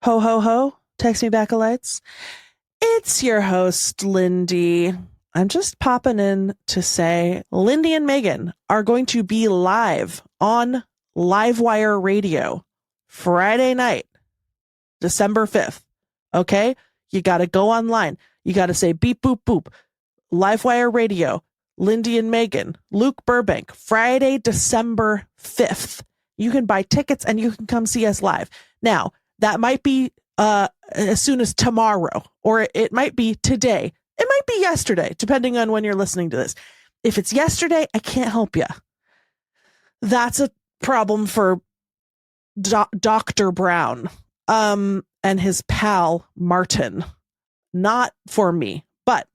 Ho, ho, ho. Text me back, lights. It's your host, Lindy. I'm just popping in to say Lindy and Meagan are going to be live on Livewire Radio Friday night, December 5th. Okay? You got to go online. You got to say beep, boop, boop. Livewire Radio, Lindy and Meagan, Luke Burbank, Friday, December 5th. You can buy tickets and you can come see us live. Now, that might be as soon as tomorrow, or it might be today. It might be yesterday, depending on when you're listening to this. If it's yesterday, I can't help you. That's a problem for Dr. Brown and his pal, Martin. Not for me. But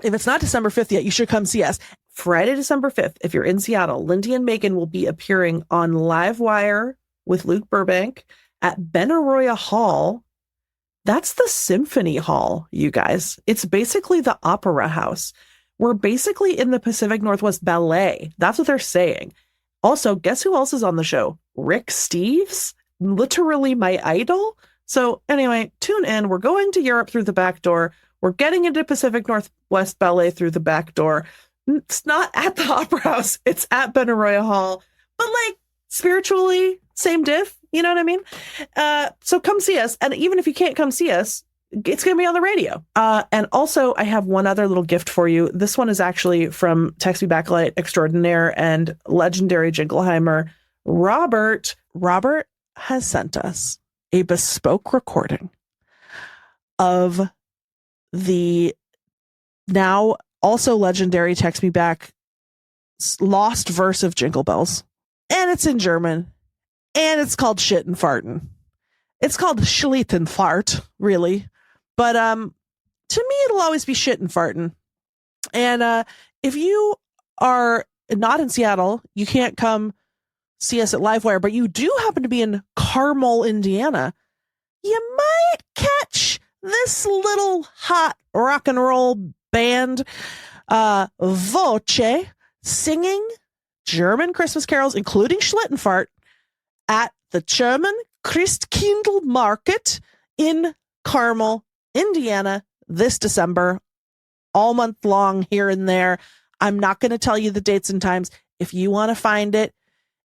if it's not December 5th yet, you should come see us. Friday, December 5th, if you're in Seattle, Lindy and Meagan will be appearing on Livewire with Luke Burbank at Benaroya Hall. That's the Symphony Hall, you guys. It's basically the Opera House. We're basically in the Pacific Northwest Ballet. That's what they're saying. Also, guess who else is on the show? Rick Steves, literally my idol. So anyway, tune in. We're going to Europe through the back door. We're getting into Pacific Northwest Ballet through the back door. It's not at the Opera House. It's at Benaroya Hall. But like spiritually, same diff. You know what I mean? So come see us. And even if you can't come see us, it's going to be on the radio. And also, I have one other little gift for you. This one is actually from Text Me Back Light Extraordinaire and legendary Jingleheimer, Robert. Robert has sent us a bespoke recording of the now also legendary Text Me Back lost verse of Jingle Bells. And it's in German. And it's called Schlitten-faced. It's called Schlitten-faced, really. But to me, it'll always be Schlitten-faced. And if you are not in Seattle, you can't come see us at Livewire, but you do happen to be in Carmel, Indiana, you might catch this little hot rock and roll band, Voce, singing German Christmas carols, including Schlitten-faced, at the German Christkindl Market in Carmel, Indiana, this December, all month long here and there. I'm not going to tell you the dates and times. If you want to find it,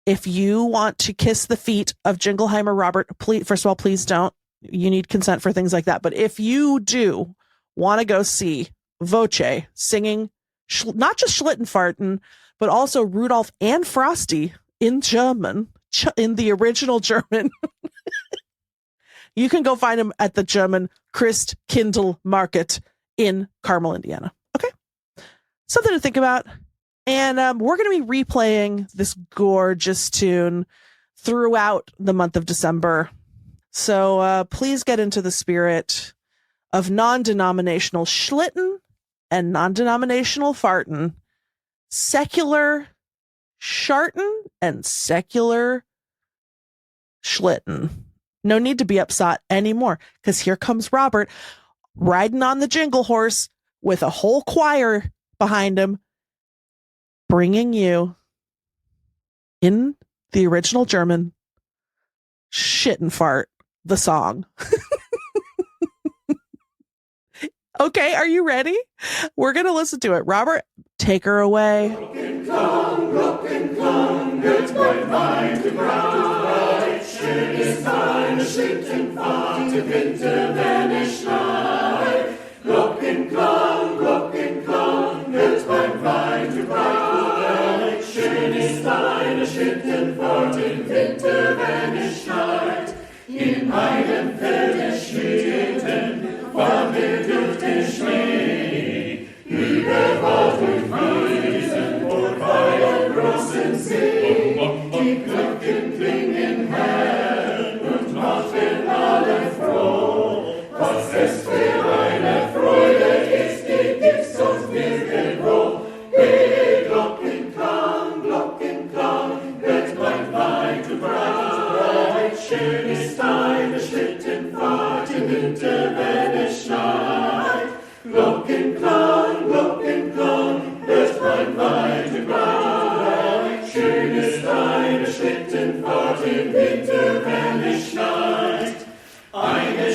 if you want to kiss the feet of Jingleheimer Robert, please, first of all, please don't. You need consent for things like that. But if you do want to go see Voce singing, not just Schlittenfarten, but also Rudolph and Frosty in German, in the original German, you can go find him at the German Christkindl Market in Carmel, Indiana. Okay. Something to think about. And we're going to be replaying this gorgeous tune throughout the month of December. So please get into the spirit of non-denominational Schlitten and non-denominational fartin, secular Scharten and secular Schlitten. No need to be upset anymore, because here comes Robert riding on the jingle horse with a whole choir behind him, bringing you in the original German Schlittenfahrt, the song. Okay, are you ready? We're going to listen to it. Robert, take her away. Glocken klang, wird mein Wein gebraut. Schön ist eine Schlittenfahrt im Winter, wenn es schneit. Glocken klang, wird mein Wein gebraut. Schön ist eine Schlittenfahrt im Winter, wenn es schneit. In einem Feld der Schlitten fahren wir durch den Schnee. Über Wald und Wiesen vorbei am großen See. Die Glocken klingen hell und machen alle froh. Was es für eine Freude ist, die gibt's sonst nirgendwo. Hey, Glocken klang, wird mein Wein zu breit.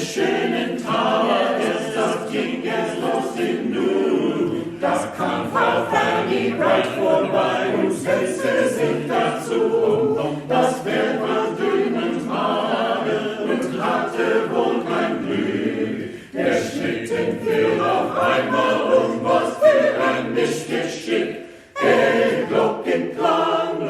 schönen Tages, das ging es los im Nu. Das kam Frau Fanny weit vorbei und setzte sich dazu. Das Pferd war dünn und mager und hatte wohl kein Glück. Der Schlitten fiel auf einmal um, was für ein Missgeschick. Hey, Glockenklang,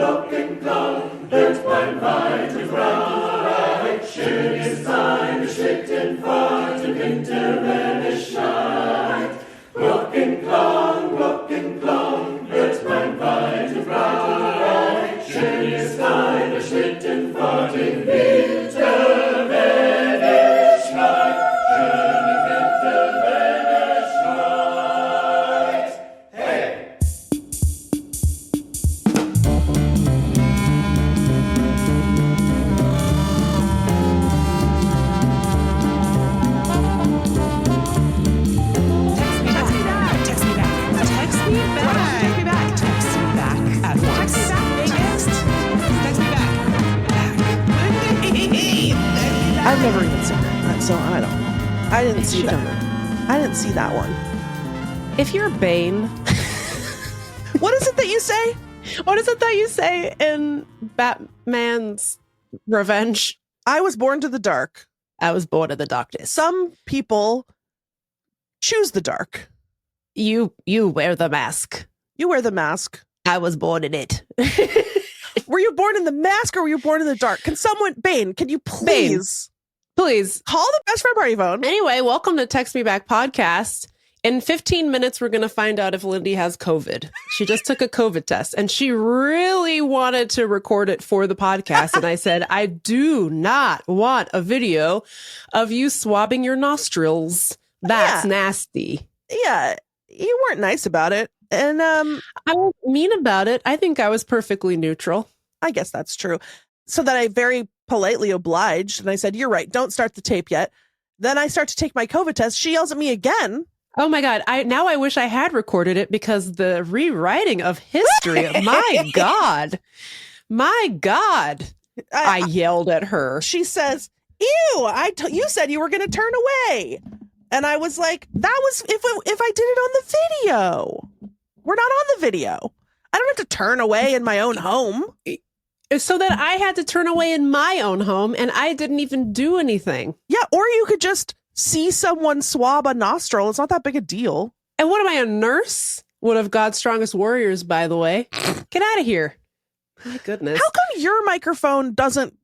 hört beim weiten Breit. Schön ist eine Schlittenfahrt im Winter, wenn es schneit. Glockenklang, hört beim weiten Breit. Schön ist eine Schlittenfahrt im Winter, wenn es schneit. Schön im Winter, wenn es schneit. Hey! I've never even seen it, so I don't know. I didn't see that. I didn't see that one. If you're Bane, What is it that you say? what is it that you say in Batman's Revenge? I was born to the dark. I was born in the darkness. Some people choose the dark. You wear the mask. You wear the mask. I was born in it. Were you born in the mask or were you born in the dark? Can someone, Bane, can you please Please. call the best friend party phone? Anyway, welcome to Text Me Back podcast. In 15 minutes, we're going to find out if Lindy has COVID. She just took a COVID test and she really wanted to record it for the podcast. And I said, I do not want a video of you swabbing your nostrils. That's nasty. Yeah, you weren't nice about it. And I wasn't mean about it. I think I was perfectly neutral. I guess that's true. So that I very politely obliged and I said, you're right, don't start the tape yet. Then I start to take my COVID test. She yells at me again. Oh my God. Now I wish I had recorded it because the rewriting of history, my God, I yelled at her. She says, ew, you said you were going to turn away. And I was like, that was if I did it on the video. We're not on the video. I don't have to turn away in my own home. So that I had to turn away in my own home and I didn't even do anything. Yeah, or you could just see someone swab a nostril. It's not that big a deal. And what am I, a nurse? One of God's strongest warriors, by the way. Get out of here. My goodness. How come your microphone doesn't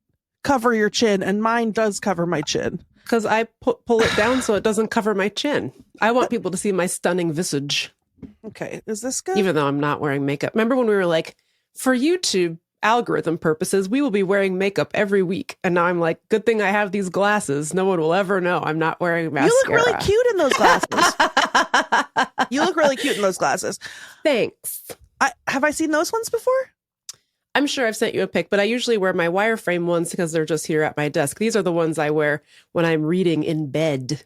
cover your chin and mine does cover my chin? Because I pull it down so it doesn't cover my chin. I want people to see my stunning visage. Okay, is this good? Even though I'm not wearing makeup. Remember when we were like, for YouTube algorithm purposes, we will be wearing makeup every week. And now I'm like, good thing I have these glasses. No one will ever know I'm not wearing mascara. You look really cute in those glasses. You look really cute in those glasses. Thanks. Have I seen those ones before? I'm sure I've sent you a pic, but I usually wear my wireframe ones because they're just here at my desk. These are the ones I wear when I'm reading in bed.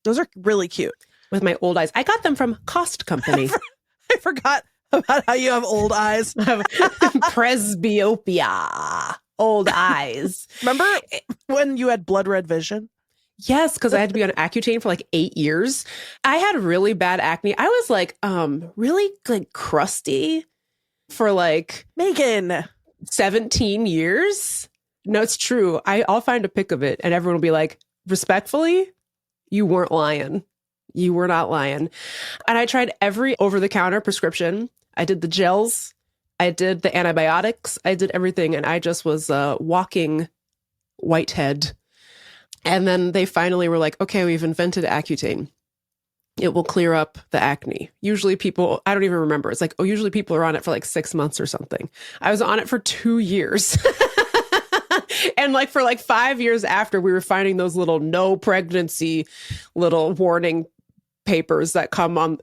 Those are really cute. With my old eyes. I got them from Cost Company. I forgot about how you have old eyes. Presbyopia. Old eyes. Remember when you had blood red vision? Yes, because I had to be on Accutane for like 8 years. I had really bad acne. I was like, really like crusty for like Meagan. 17 years. No, it's true. I'll find a pic of it and everyone will be like, respectfully, you weren't lying. You were not lying. And I tried every over-the-counter prescription. I did the gels. I did the antibiotics. I did everything. And I just was a walking whitehead. And then they finally were like, okay, we've invented Accutane. It will clear up the acne. Usually people, I don't even remember. It's like, oh, usually people are on it for like 6 months or something. I was on it for 2 years. And like for like 5 years after, we were finding those little no pregnancy little warning papers that come on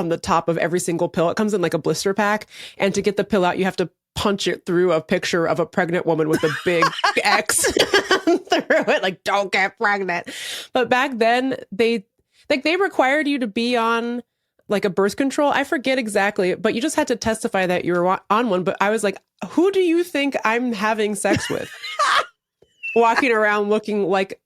the top of every single pill. It comes in like a blister pack. And to get the pill out, you have to punch it through a picture of a pregnant woman with a big X through it. Like, don't get pregnant. But back then, they required you to be on like a birth control. I forget exactly, but you just had to testify that you were on one. But I was like, who do you think I'm having sex with? Walking around looking like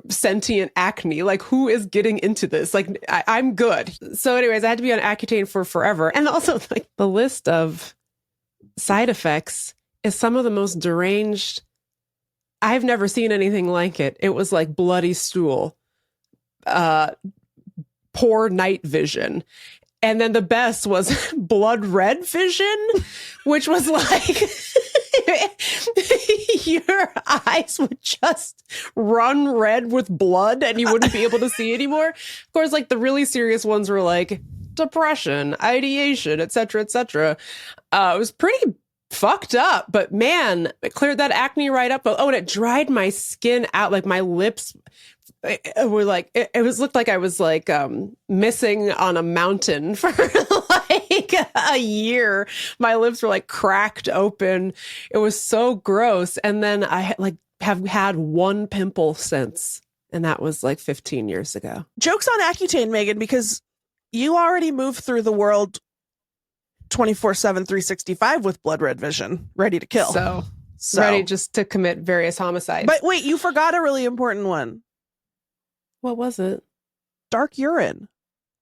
sentient acne. Like, who is getting into this? Like, I'm good. So anyways, I had to be on Accutane for forever. And also, like, the list of side effects is some of the most deranged. I've never seen anything like it. It was like bloody stool, poor night vision. And then the best was blood red vision, which was like your eyes would just run red with blood and you wouldn't be able to see anymore. Of course, like the really serious ones were like depression, ideation, et cetera, et cetera. It was pretty fucked up, but man, it cleared that acne right up. Oh, and it dried my skin out. Like my lips were like, it was looked like I was like missing on a mountain for like a year. My lips were like cracked open. It was so gross. And then I like have had one pimple since, and that was like 15 years ago. Joke's on Accutane, Megan, because you already moved through the world 24/7, 365 with blood red vision, ready to kill. So ready just to commit various homicides. But wait, you forgot a really important one. What was it? Dark urine.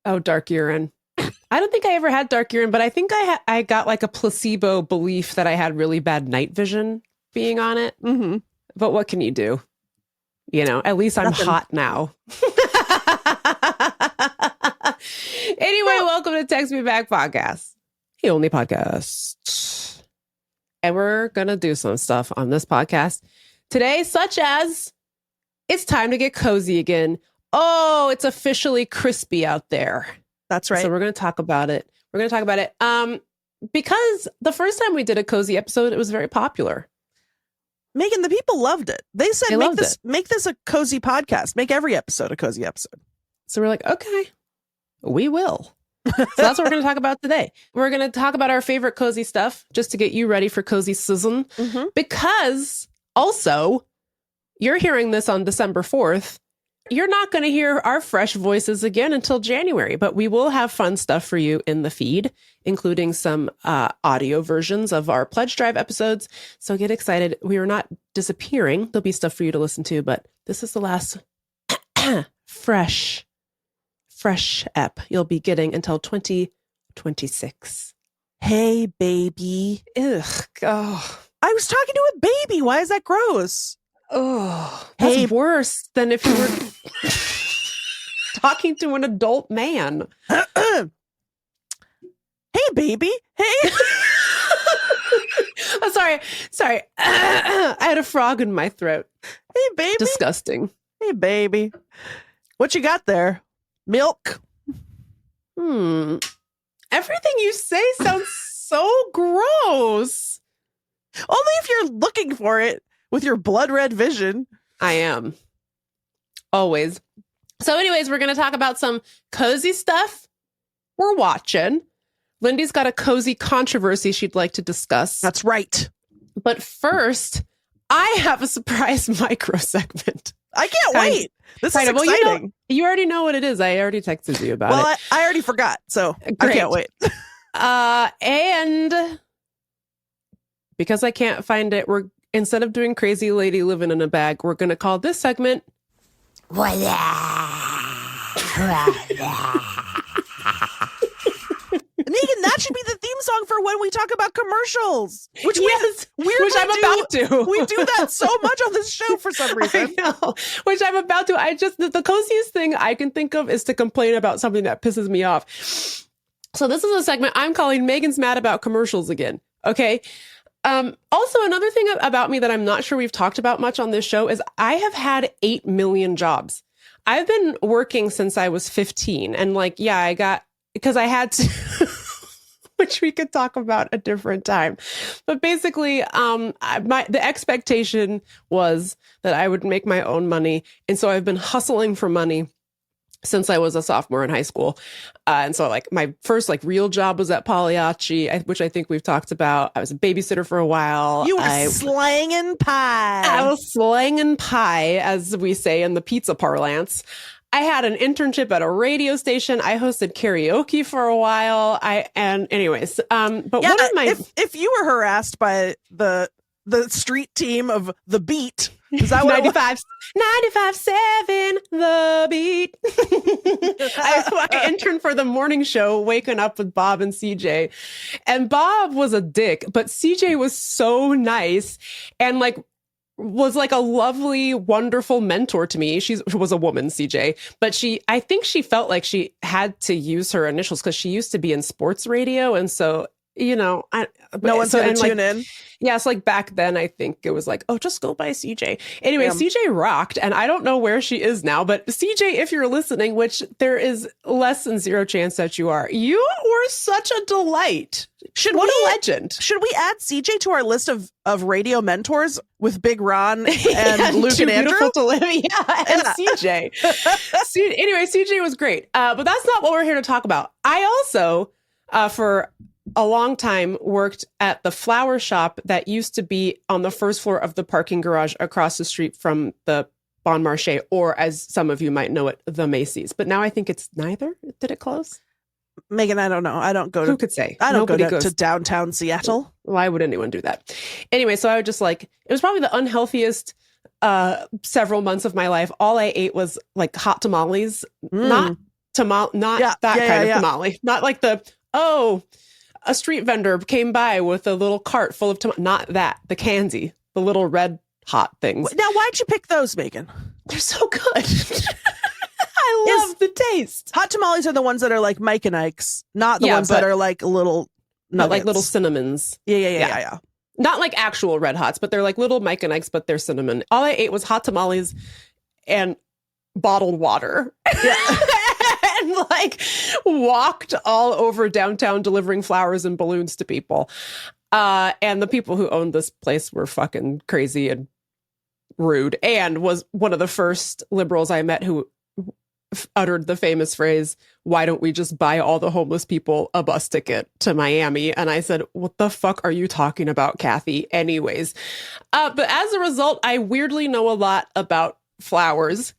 Oh, dark urine. I don't think I ever had dark urine, but I think I got like a placebo belief that I had really bad night vision being on it. Mm-hmm. But what can you do? You know, at least I'm hot now. Anyway, welcome to Text Me Back Podcast, the only podcast. And we're going to do some stuff on this podcast today, such as it's time to get cozy again. Oh, it's officially crispy out there. That's right. So we're going to talk about it. Because the first time we did a cozy episode, it was very popular. Megan, the people loved it. They said, make this a cozy podcast. Make every episode a cozy episode. So we're like, okay, we will. So that's what we're going to talk about today. We're going to talk about our favorite cozy stuff just to get you ready for cozy season. Mm-hmm. Because also, you're hearing this on December 4th. You're not going to hear our fresh voices again until January, but we will have fun stuff for you in the feed, including some audio versions of our Pledge Drive episodes. So get excited. We are not disappearing. There'll be stuff for you to listen to, but this is the last fresh ep you'll be getting until 2026. Hey, baby. Ugh. Oh. I was talking to a baby. Why is that gross? Oh, that's worse than if you were talking to an adult man. Hey, baby. Hey. Oh, sorry. I had a frog in my throat. Hey, baby. Disgusting. Hey, baby. What you got there? Milk? Everything you say sounds so gross. Only if you're looking for it with your blood red vision. I am. Always. So anyways, we're going to talk about some cozy stuff we're watching. Lindy's got a cozy controversy she'd like to discuss. That's right. But first, I have a surprise micro segment. I can't wait. This is exciting. Well, you already know what it is. I already texted you about it. Well, I already forgot, so Great. I can't wait. And because I can't find it, we're instead of doing Crazy Lady Living in a Bag, we're going to call this segment Megan, that should be the theme song for when we talk about commercials. Which I'm about to. We do that so much on this show for some reason. I know, which I'm about to. The coziest thing I can think of is to complain about something that pisses me off. So this is a segment I'm calling Megan's Mad About Commercials Again. Okay. Also, another thing about me that I'm not sure we've talked about much on this show is I have had 8 million jobs. I've been working since I was 15. And because I had to, which we could talk about a different time. But basically, the expectation was that I would make my own money. And so I've been hustling for money since I was a sophomore in high school. And so my first real job was at Pagliacci, which I think we've talked about. I was a babysitter for a while. You were slanging pie. I was slanging pie, as we say in the pizza parlance. I had an internship at a radio station. I hosted karaoke for a while. If you were harassed by the the street team of The Beat. Is that what 95.7 The Beat. I interned for the morning show, Waking Up with Bob and CJ. And Bob was a dick, but CJ was so nice and like was like a lovely, wonderful mentor to me. She was a woman, CJ, but I think she felt like she had to use her initials because she used to be in sports radio. And so, no one's going to tune in. Yeah, it's like back then, I think it was like, oh, just go by CJ. Anyway, CJ rocked, and I don't know where she is now, but CJ, if you're listening, which there is less than zero chance that you are, you were such a delight. What a legend. Should we add CJ to our list of radio mentors with Big Ron and Luke and Andrew? Beautiful to live. Yeah, and CJ. Anyway, CJ was great, but that's not what we're here to talk about. I also, for a long time, worked at the flower shop that used to be on the first floor of the parking garage across the street from the Bon Marché, or as some of you might know it, the Macy's. But now I think it's neither. Did it close? Megan, I don't know. I don't go Who could say? I don't Nobody go to downtown Seattle. Why would anyone do that? Anyway, so I would just like, it was probably the unhealthiest several months of my life. All I ate was like hot tamales, not that kind of tamale, not like a street vendor came by with a little cart full of tamales, not that, the candy, the little red hot things. Now, why'd you pick those, Megan? They're so good. I love the taste. Hot tamales are the ones that are like Mike and Ike's, not the ones that are like little nuggets. Not like little cinnamons. Yeah. Not like actual red hots, but they're like little Mike and Ike's, but they're cinnamon. All I ate was hot tamales and bottled water. Yeah. And like walked all over downtown delivering flowers and balloons to people. And the people who owned this place were fucking crazy and rude, and was one of the first liberals I met who uttered the famous phrase, "Why don't we just buy all the homeless people a bus ticket to Miami?" And I said, "What the fuck are you talking about, Kathy?" Anyways, but as a result, I weirdly know a lot about flowers.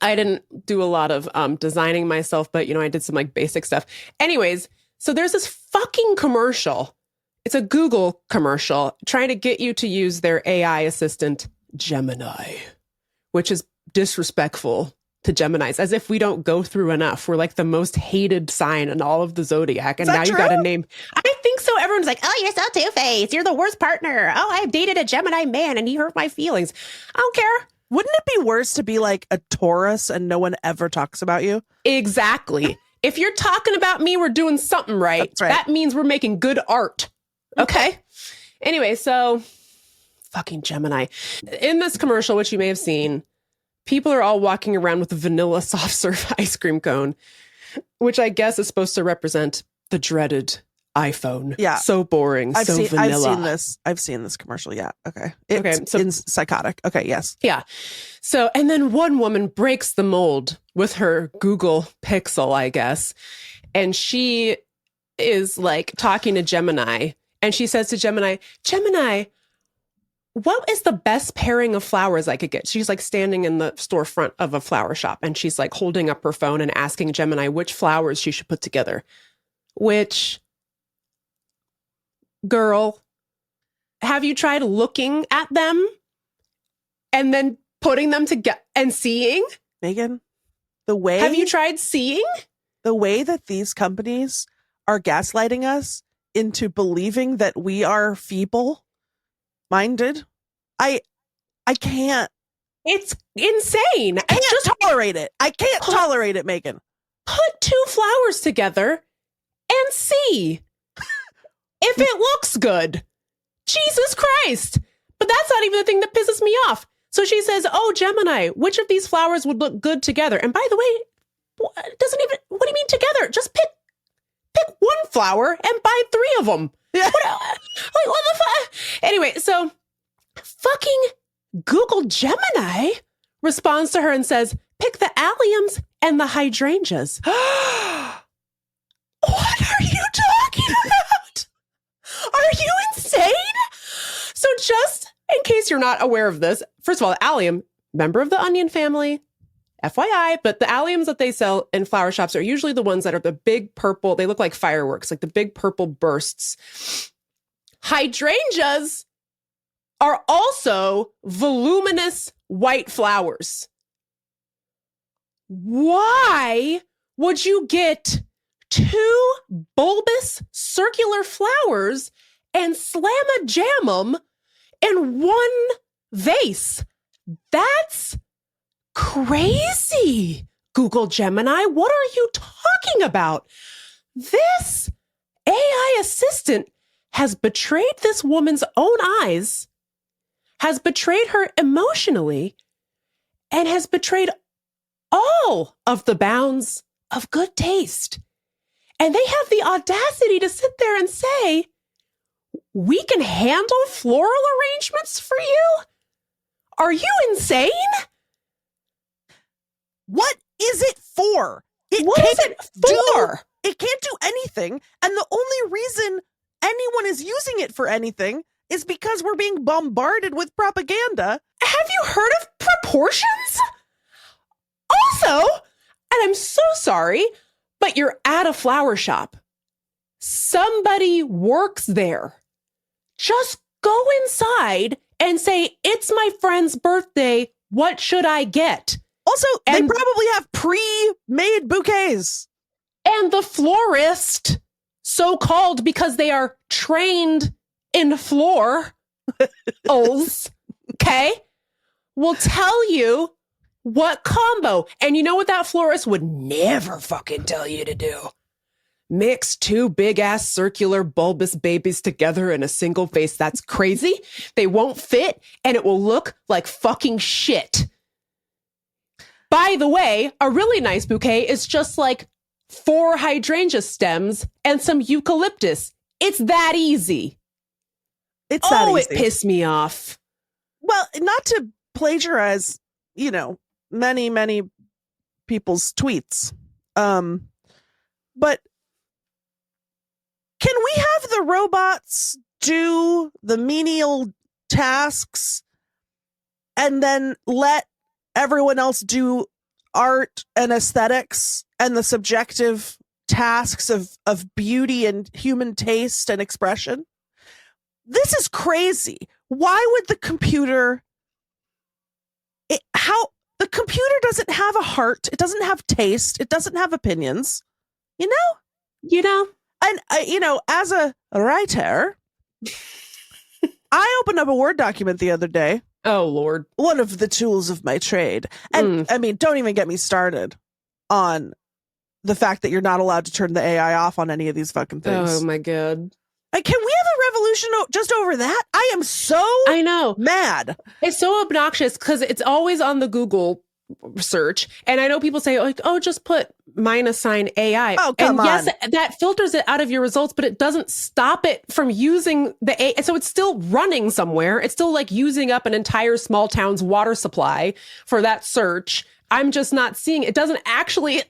I didn't do a lot of designing myself, but, I did some like basic stuff. Anyways, so there's this fucking commercial. It's a Google commercial trying to get you to use their AI assistant, Gemini, which is disrespectful to Geminis, as if we don't go through enough. We're like the most hated sign in all of the zodiac. And now you got a name. I think so. Everyone's like, oh, you're so two-faced. You're the worst partner. Oh, I dated a Gemini man and he hurt my feelings. I don't care. Wouldn't it be worse to be like a Taurus and no one ever talks about you? Exactly. If you're talking about me, we're doing something right. That's right. That means we're making good art. Okay. Anyway, so fucking Gemini. In this commercial, which you may have seen, people are all walking around with a vanilla soft serve ice cream cone, which I guess is supposed to represent the dreaded iPhone. Yeah. So boring. Vanilla. I've seen this commercial. Yeah. Okay. It's psychotic. Okay. Yes. Yeah. So, and then one woman breaks the mold with her Google Pixel, I guess. And she is like talking to Gemini, and she says to Gemini, what is the best pairing of flowers I could get? She's like standing in the storefront of a flower shop, and she's like holding up her phone and asking Gemini which flowers she should put together. Which, girl, have you tried looking at them and then putting them together and seeing? Megan, have you tried seeing? The way that these companies are gaslighting us into believing that we are feeble-minded, I can't. It's insane. I can't tolerate it. I can't tolerate it, Megan. Put two flowers together and see if it looks good. Jesus Christ. But that's not even the thing that pisses me off. So she says, oh, Gemini, which of these flowers would look good together? And by the way, what do you mean together? Just pick one flower and buy three of them. Yeah. What the fuck? Anyway, so fucking Google Gemini responds to her and says, pick the alliums and the hydrangeas. What are you talking about? Are you insane? So just in case you're not aware of this, first of all, allium, member of the onion family, FYI, but the alliums that they sell in flower shops are usually the ones that are the big purple. They look like fireworks, like the big purple bursts. Hydrangeas are also voluminous white flowers. Why would you get 2 bulbous circular flowers and slam-a-jam them in one vase? That's crazy. Google Gemini, what are you talking about? This AI assistant has betrayed this woman's own eyes, has betrayed her emotionally, and has betrayed all of the bounds of good taste. And they have the audacity to sit there and say, we can handle floral arrangements for you? Are you insane? What is it for? What is it for? It can't do anything. And the only reason anyone is using it for anything is because we're being bombarded with propaganda. Have you heard of proportions? Also, and I'm so sorry, but you're at a flower shop. Somebody works there. Just go inside and say, it's my friend's birthday. What should I get? Also, they probably have pre-made bouquets. And the florist, so-called because they are trained in florals, okay, will tell you what combo. And you know what that florist would never fucking tell you to do? Mix 2 big-ass circular bulbous babies together in a single vase. That's crazy. They won't fit, and it will look like fucking shit. By the way, a really nice bouquet is just like 4 hydrangea stems and some eucalyptus. It's that easy. It's that easy. It pissed me off. Well, not to plagiarize, many, many people's tweets. But can we have the robots do the menial tasks and then let everyone else do art and aesthetics and the subjective tasks of beauty and human taste and expression? This is crazy. Why would the computer... the computer doesn't have a heart. It doesn't have taste. It doesn't have opinions. And, as a writer, I opened up a Word document the other day. Oh, Lord. One of the tools of my trade. And I mean, don't even get me started on the fact that you're not allowed to turn the AI off on any of these fucking things. Oh, my God. Like, can we have a revolution just over that? I am so mad. It's so obnoxious because it's always on the Google search. And I know people say, just put -sign AI. Oh, come on. Yes, that filters it out of your results, but it doesn't stop it from using the AI. So it's still running somewhere. It's still like using up an entire small town's water supply for that search. I'm just not seeing it. Doesn't actually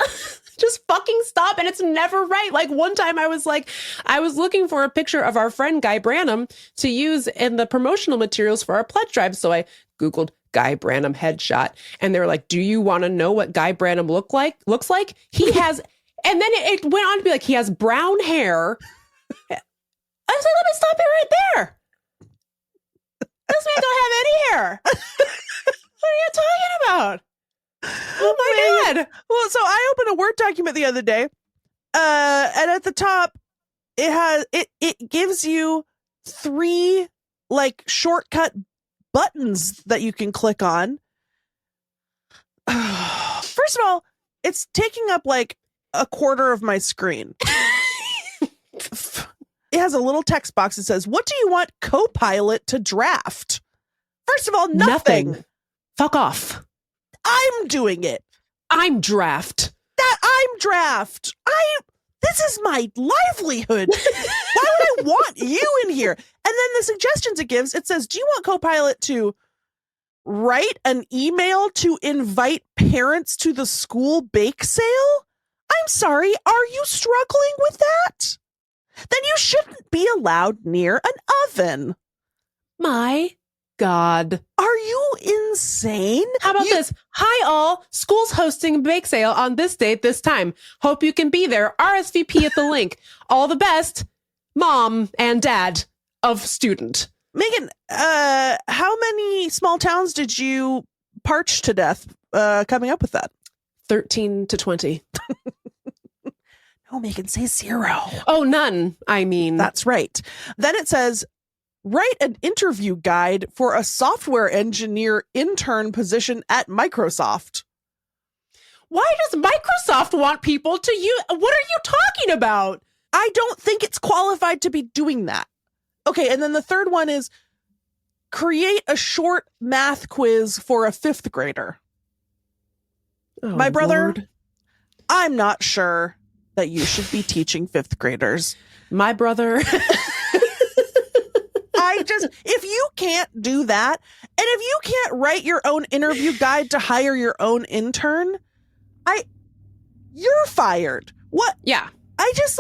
just fucking stop. And it's never right. Like one time I was looking for a picture of our friend Guy Branum to use in the promotional materials for our pledge drive. So I Googled Guy Branum headshot, and they were like, do you want to know what Guy Branum looks like? He has, and then it went on to be like, he has brown hair. I was like, let me stop it right there. This man don't have any hair. What are you talking about? Oh my God. Well, so I opened a Word document the other day, and at the top, it gives you 3 like shortcut buttons that you can click on. First of all, it's taking up like a quarter of my screen. It has a little text box that says, what do you want Copilot to draft? First of all, nothing. Fuck off. I'm doing it. I'm draft. I'm draft. This is my livelihood. Why would I want you in here? And then the suggestions it gives, it says, do you want Copilot to write an email to invite parents to the school bake sale? I'm sorry, are you struggling with that? Then you shouldn't be allowed near an oven. My God. Are you insane? How about this? Hi, all. School's hosting a bake sale on this date, this time. Hope you can be there. RSVP at the link. All the best, mom and dad of student. Meagan, how many small towns did you parch to death coming up with that? 13 to 20. No, Meagan, say 0. Oh, none. I mean, That's right. Then it says, write an interview guide for a software engineer intern position at Microsoft. why does Microsoft want people to use? What are you talking about? I don't think it's qualified to be doing that. Okay, and then the third one is create a short math quiz for a 5th grader. Oh, My brother, Lord. I'm not sure that you should be teaching 5th graders. My brother. If you can't do that, and if you can't write your own interview guide to hire your own intern, you're fired. What? Yeah. I just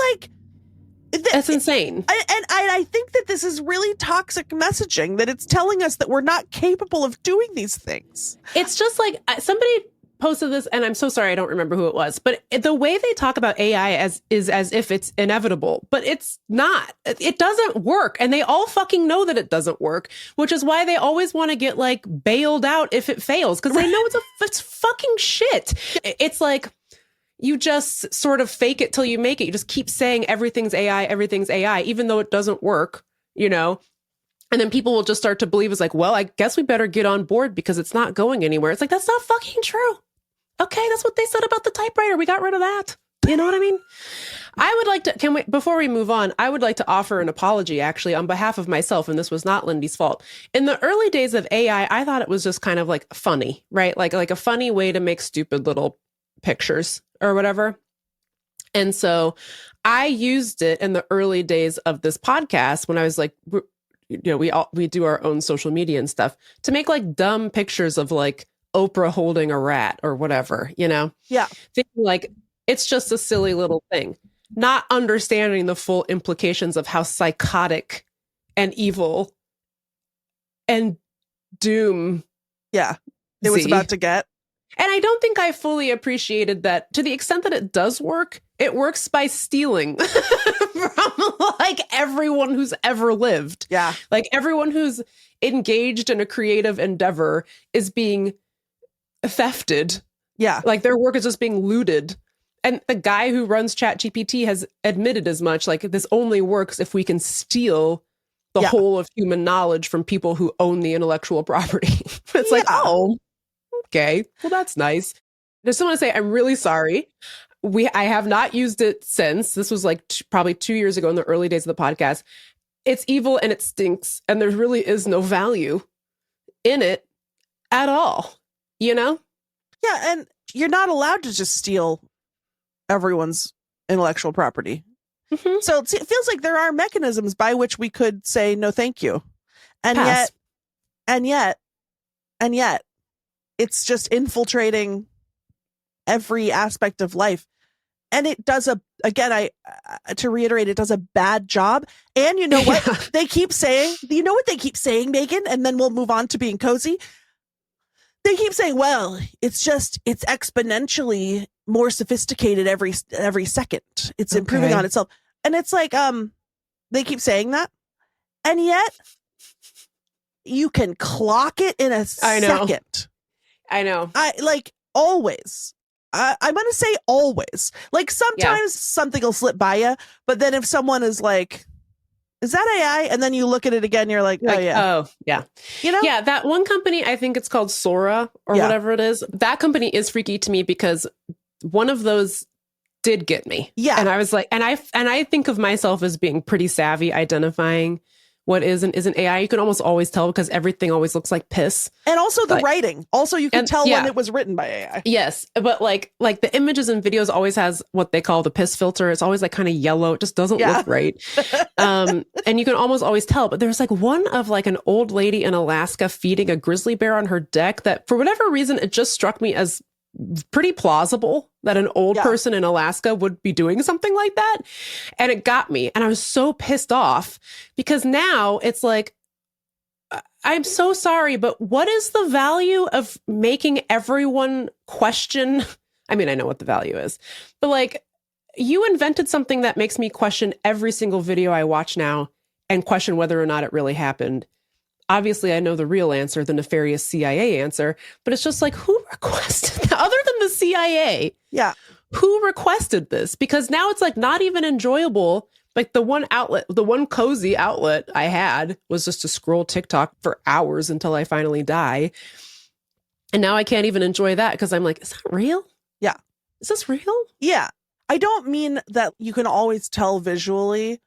That's insane. I think that this is really toxic messaging, that it's telling us that we're not capable of doing these things. It's just like somebody posted this, and I'm so sorry, I don't remember who it was, but the way they talk about AI is as if it's inevitable, but it's not. It doesn't work, and they all fucking know that it doesn't work, which is why they always want to get like bailed out if it fails, because they know it's fucking shit. It's like you just sort of fake it till you make it. You just keep saying everything's AI, even though it doesn't work, you know? And then people will just start to believe it's like, well, I guess we better get on board because it's not going anywhere. It's like, that's not fucking true. Okay, that's what they said about the typewriter. We got rid of that. You know what I mean? I would like to, before we move on, I would like to offer an apology actually on behalf of myself, and this was not Lindy's fault. In the early days of AI, I thought it was just kind of like funny, right? Like a funny way to make stupid little pictures or whatever. And so I used it in the early days of this podcast when I was like, you know, we do our own social media and stuff to make like dumb pictures of like Oprah holding a rat or whatever, you know? Yeah. Thinking like it's just a silly little thing, not understanding the full implications of how psychotic and evil and doom Yeah. It was about to get. And I don't think I fully appreciated that to the extent that it does work. It works by stealing from like everyone who's ever lived. Yeah. Like everyone who's engaged in a creative endeavor is being thefted. Yeah. Like their work is just being looted. And the guy who runs ChatGPT has admitted as much. Like this only works if we can steal the whole of human knowledge from people who own the intellectual property. It's like, oh, okay, well, that's nice. I just want to say I'm really sorry. I have not used it since. This was like probably 2 years ago in the early days of the podcast. It's evil and it stinks, and there really is no value in it at all, you know? Yeah, and you're not allowed to just steal everyone's intellectual property. Mm-hmm. So it feels like there are mechanisms by which we could say no thank you. And Pass. yet it's just infiltrating every aspect of life. And it does to reiterate, it does a bad job. And you know what? Yeah. They keep saying, you know what they keep saying, Meagan? And then we'll move on to being cozy. They keep saying, well, it's exponentially more sophisticated every second. It's improving on itself. And it's like, they keep saying that. And yet you can clock it in a second. I know. I like always. I'm going to say always. Like sometimes something will slip by you, but then if someone is like, is that AI? And then you look at it again, you're like, oh yeah. You know? Yeah, that one company, I think it's called Sora or whatever it is. That company is freaky to me because one of those did get me. Yeah. And I was like, and I think of myself as being pretty savvy identifying what is and isn't AI. You can almost always tell because everything always looks like piss. And also the writing. Also, you can tell when it was written by AI. Yes. But like the images and videos always has what they call the piss filter. It's always like kind of yellow. It just doesn't look right. And you can almost always tell. But there's like one of like an old lady in Alaska feeding a grizzly bear on her deck that for whatever reason, it just struck me as pretty plausible that an old person in Alaska would be doing something like that. And it got me. And I was so pissed off because now it's like, I'm so sorry, but what is the value of making everyone question? I mean, I know what the value is, but like you invented something that makes me question every single video I watch now and question whether or not it really happened. Obviously, I know the real answer, the nefarious CIA answer, but it's just like, who requested that? Other than the CIA, Yeah. who requested this? Because now it's like not even enjoyable. Like the one outlet, the one cozy outlet I had was just to scroll TikTok for hours until I finally die. And now I can't even enjoy that because I'm like, is that real? Yeah. Is this real? Yeah. I don't mean that you can always tell visually.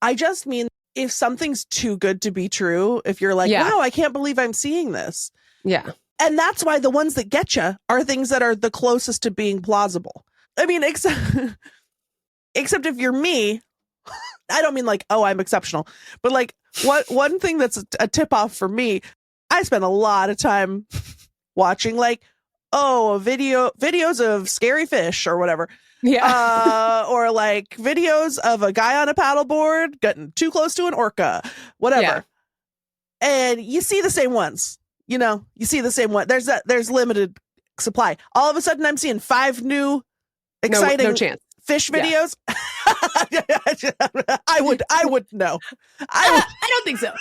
I just mean if something's too good to be true, if you're like, wow, I can't believe I'm seeing this. Yeah. And that's why the ones that get you are things that are the closest to being plausible. I mean, except if you're me, I don't mean like, oh, I'm exceptional, but like one thing that's a tip off for me, I spend a lot of time watching like, videos of scary fish or whatever. Yeah. Or like videos of a guy on a paddleboard getting too close to an orca, whatever. Yeah. And you see the same ones, you see the same one. There's limited supply. All of a sudden I'm seeing 5 new exciting no chance. Fish videos. Yeah. I would know. I don't think so.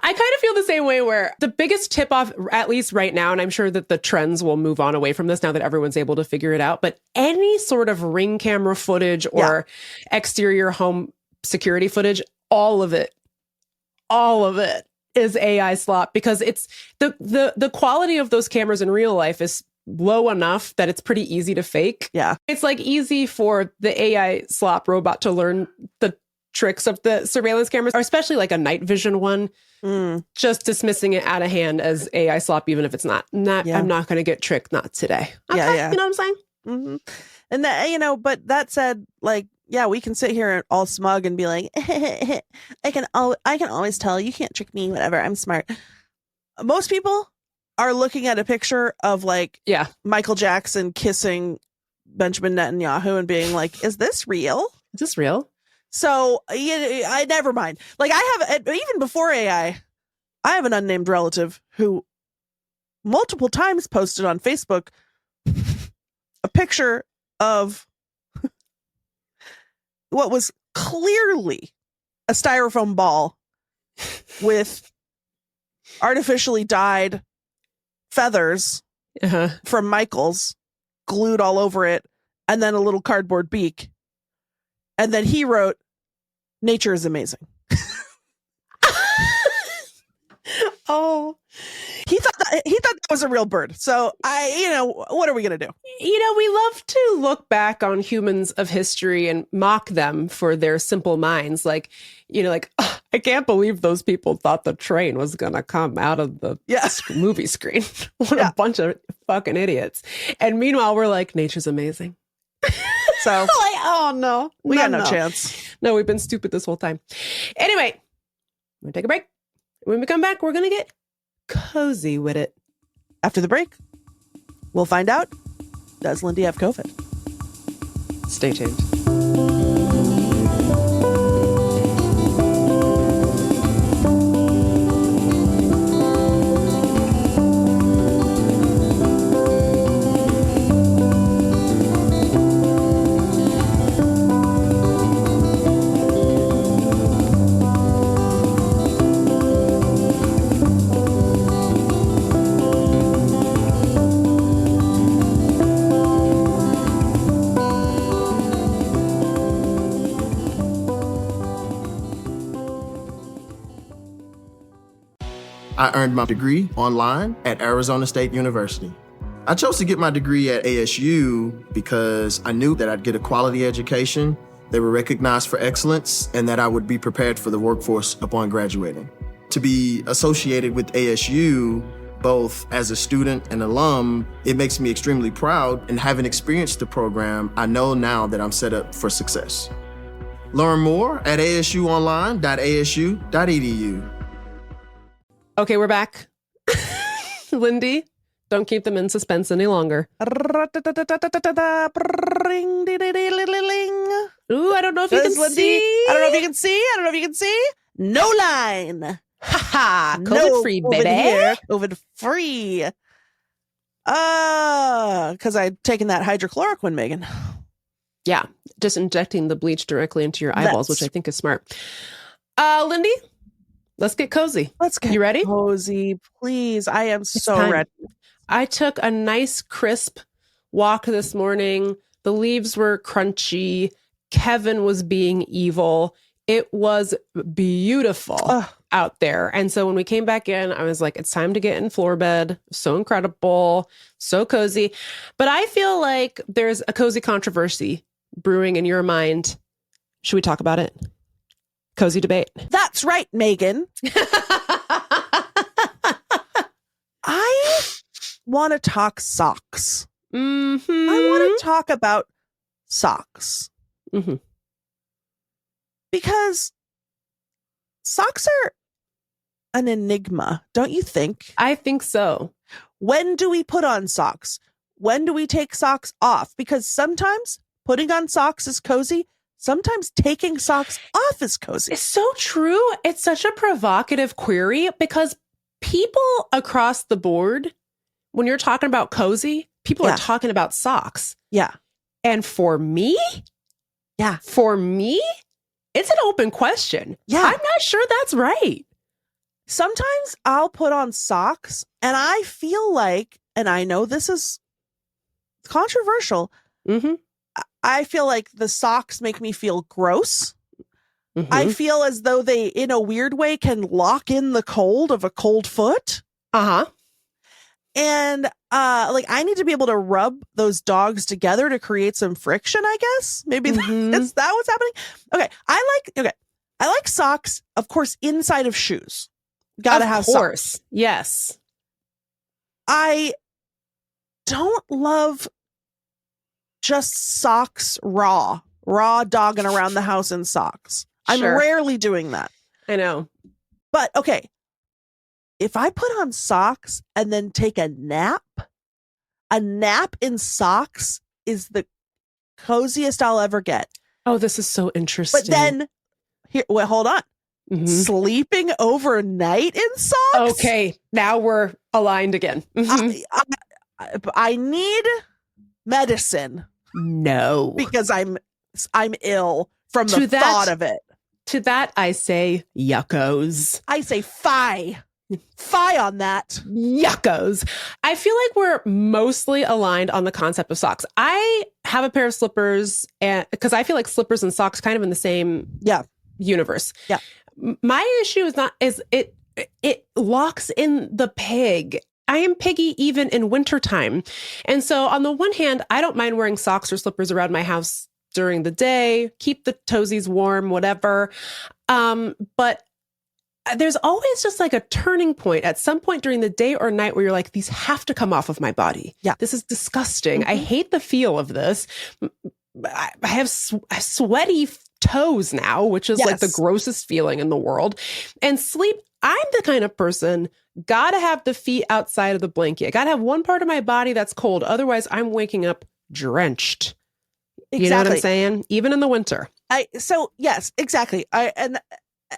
I kind of feel the same way where the biggest tip off, at least right now, and I'm sure that the trends will move on away from this now that everyone's able to figure it out, but any sort of ring camera footage or exterior home security footage, all of it is AI slop because it's the quality of those cameras in real life is low enough that it's pretty easy to fake. Yeah. It's like easy for the AI slop robot to learn the tricks of the surveillance cameras, or especially like a night vision one, just dismissing it out of hand as AI slop, even if it's not. I'm not going to get tricked. Not today. Okay, Yeah. You know what I'm saying? Mm-hmm. And that, but that said, like, yeah, we can sit here all smug and be like, I can always tell you can't trick me, whatever. I'm smart. Most people are looking at a picture of like Michael Jackson kissing Benjamin Netanyahu and being like, is this real? Is this real? So I never mind. Like I have, even before AI, I have an unnamed relative who multiple times posted on Facebook a picture of what was clearly a styrofoam ball with artificially dyed feathers from Michael's glued all over it, and then a little cardboard beak. And then he wrote, "Nature is amazing." Oh, he thought that was a real bird. So what are we going to do? We love to look back on humans of history and mock them for their simple minds. Like, I can't believe those people thought the train was going to come out of the movie screen. What a bunch of fucking idiots. And meanwhile, we're like, nature's amazing. So like, oh no, we got no chance. No, we've been stupid this whole time. Anyway, we're going to take a break. When we come back, we're going to get cozy with it. After the break, we'll find out, does Lindy have COVID? Stay tuned. I earned my degree online at Arizona State University. I chose to get my degree at ASU because I knew that I'd get a quality education, they were recognized for excellence, and that I would be prepared for the workforce upon graduating. To be associated with ASU, both as a student and alum, it makes me extremely proud, and having experienced the program, I know now that I'm set up for success. Learn more at asuonline.asu.edu. Okay, we're back. Lindy, don't keep them in suspense any longer. Ooh, I don't know if you can see. I don't know if you can see. I don't know if you can see. No line. Ha COVID free, baby. Here. COVID free. Because I'd taken that hydrochloroquine, Megan. Yeah, just injecting the bleach directly into your eyeballs, which I think is smart. Lindy, Let's get cozy. Let's get You ready? cozy, please. I am so time. ready. I took a nice crisp walk this morning. The leaves were crunchy. Kevin was being evil. It was beautiful out there. And so when we came back in, I was like, it's time to get in floor bed. So incredible, so cozy. But I feel like there's a cozy controversy brewing in your mind. Should we talk about it? Cozy debate. That's right, Meagan. I want to talk socks. Mm-hmm. I want to talk about socks. Mm-hmm. Because socks are an enigma, don't you think? I think so. When do we put on socks? When do we take socks off? Because sometimes putting on socks is cozy. Sometimes taking socks off is cozy. It's so true. It's such a provocative query because people across the board, when you're talking about cozy, people are talking about socks. Yeah. And for me, it's an open question. Yeah. I'm not sure that's right. Sometimes I'll put on socks and I feel like, and I know this is controversial, Mm-hmm. I feel like the socks make me feel gross. Mm-hmm. I feel as though they, in a weird way, can lock in the cold of a cold foot. Uh-huh. And like I need to be able to rub those dogs together to create some friction, I guess. Maybe is that what's happening? Okay. I like socks, of course, inside of shoes. Gotta have socks. Yes. I don't love just socks raw dogging around the house in socks. I'm rarely doing that. I know. But okay, if I put on socks and then take a nap in socks is the coziest I'll ever get. Oh, this is so interesting. But then, hold on. Mm-hmm. Sleeping overnight in socks? Okay, now we're aligned again. Mm-hmm. I need medicine. No. Because I'm ill from the thought of it. To that, I say yuckos. I say fie. Fie on that. Yuckos. I feel like we're mostly aligned on the concept of socks. I have a pair of slippers and because I feel like slippers and socks kind of in the same universe. Yeah. My issue is it locks in the pig. I am piggy even in wintertime. And so on the one hand, I don't mind wearing socks or slippers around my house during the day, keep the toesies warm, whatever. But there's always just like a turning point at some point during the day or night where you're like, these have to come off of my body. Yeah. This is disgusting. Mm-hmm. I hate the feel of this. I have sweaty toes now, which is like the grossest feeling in the world. And sleep, I'm the kind of person, gotta have the feet outside of the blanket. I gotta have one part of my body that's cold. Otherwise, I'm waking up drenched. Exactly. You know what I'm saying? Even in the winter. Yes, exactly. And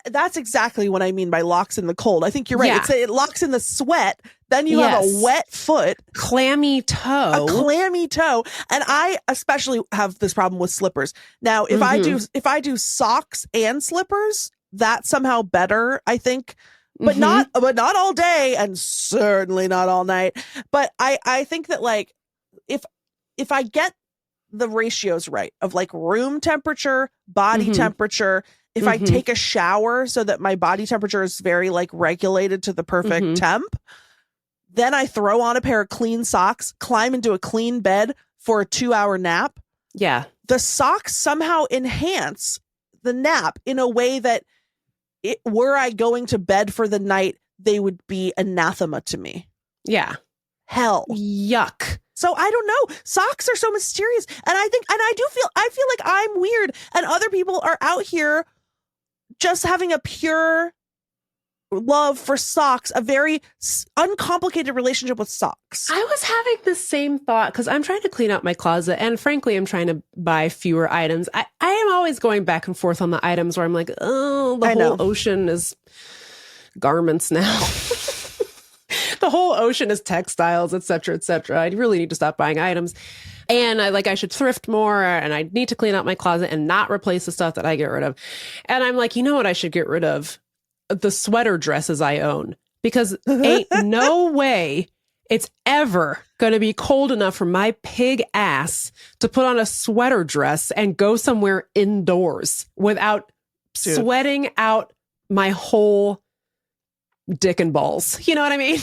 that's exactly what I mean by locks in the cold. I think you're right. Yeah. It locks in the sweat. Then you have a wet foot. Clammy toe. A clammy toe. And I especially have this problem with slippers. Now, if I do socks and slippers, that's somehow better, I think. But not all day and certainly not all night. But I think that like if I get the ratios right of like room temperature, body temperature, if I take a shower so that my body temperature is very like regulated to the perfect temp, then I throw on a pair of clean socks, climb into a clean bed for a 2-hour nap. Yeah. The socks somehow enhance the nap in a way that were I going to bed for the night, they would be anathema to me. Yeah. Hell. Yuck. So I don't know. Socks are so mysterious. And I feel like I'm weird and other people are out here just having a pure love for socks, a very uncomplicated relationship with socks. I was having the same thought because I'm trying to clean out my closet and frankly, I'm trying to buy fewer items. I am always going back and forth on the items where I'm like, oh, the whole ocean is garments now. The whole ocean is textiles, et cetera, et cetera. I really need to stop buying items. And I should thrift more and I need to clean out my closet and not replace the stuff that I get rid of. And I'm like, you know what I should get rid of? the sweater dresses I own, because ain't no way it's ever going to be cold enough for my pig ass to put on a sweater dress and go somewhere indoors without sweating out my whole dick and balls. You know what I mean?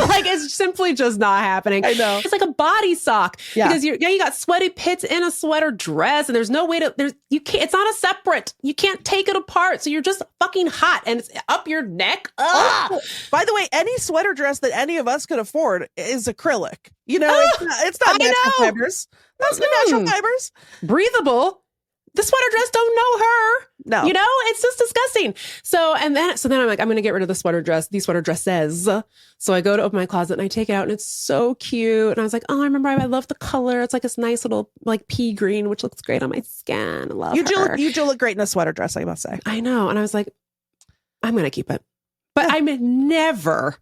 Like, it's simply just not happening. I know. It's like a body sock, Yeah. because you got sweaty pits in a sweater dress, and there's no way to, you can't, it's not a separate, you can't take it apart. So you're just fucking hot and it's up your neck. Ugh. By the way, any sweater dress that any of us could afford is acrylic. You know, it's not natural fibers. That's the natural fibers. Breathable. The sweater dress don't know her. No. You know, it's just disgusting. So then I'm like, I'm going to get rid of the sweater dress, these sweater dresses. So I go to open my closet and I take it out and it's so cute. And I was like, oh, I remember I love the color. It's like this nice little like pea green, which looks great on my skin. I love her. You do look great in a sweater dress, I must say. I know. And I was like, I'm going to keep it. But I'm never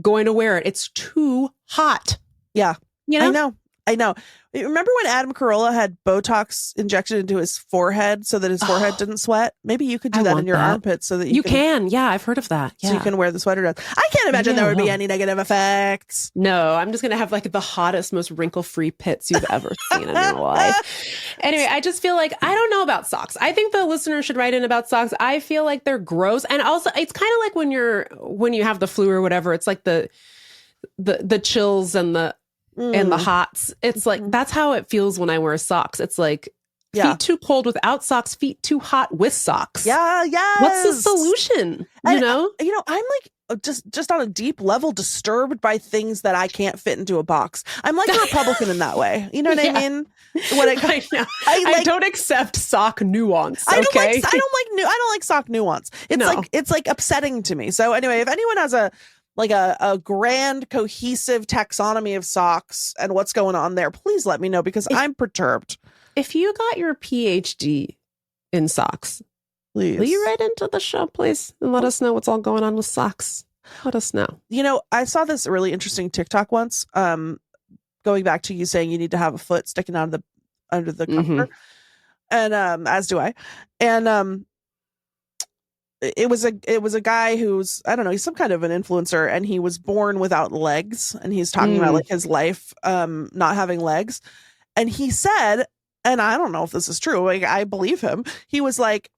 going to wear it. It's too hot. Yeah. You know? I know. Remember when Adam Carolla had Botox injected into his forehead so that his forehead didn't sweat? Maybe you could do that in your armpits so that you can. Yeah, I've heard of that. Yeah. So you can wear the sweater dress. I can't imagine there would be any negative effects. No, I'm just going to have like the hottest, most wrinkle-free pits you've ever seen in your life. Anyway, I just feel like, I don't know about socks. I think the listener should write in about socks. I feel like they're gross. And also, it's kind of like when you have the flu or whatever, it's like the chills and the hots. It's like, that's how it feels when I wear socks. It's like feet too cold without socks, feet too hot with socks. Yeah, yeah. What's the solution? You know, I'm like just on a deep level disturbed by things that I can't fit into a box. I'm like a Republican in that way. You know what I mean? I know. I don't accept sock nuance. Okay? I don't like sock nuance. It's like upsetting to me. So anyway, if anyone has a grand cohesive taxonomy of socks and what's going on there, please let me know, because I'm perturbed. If you got your PhD in socks, please, will you write into the show, please, and let us know what's all going on with socks? Let us know. You know, I saw this really interesting TikTok once, going back to you saying you need to have a foot sticking out of under the comforter. And as do I. And it was a guy who's, I don't know, he's some kind of an influencer, and he was born without legs, and he's talking about like his life not having legs. And he said, and I don't know if this is true, like, I believe him, he was like,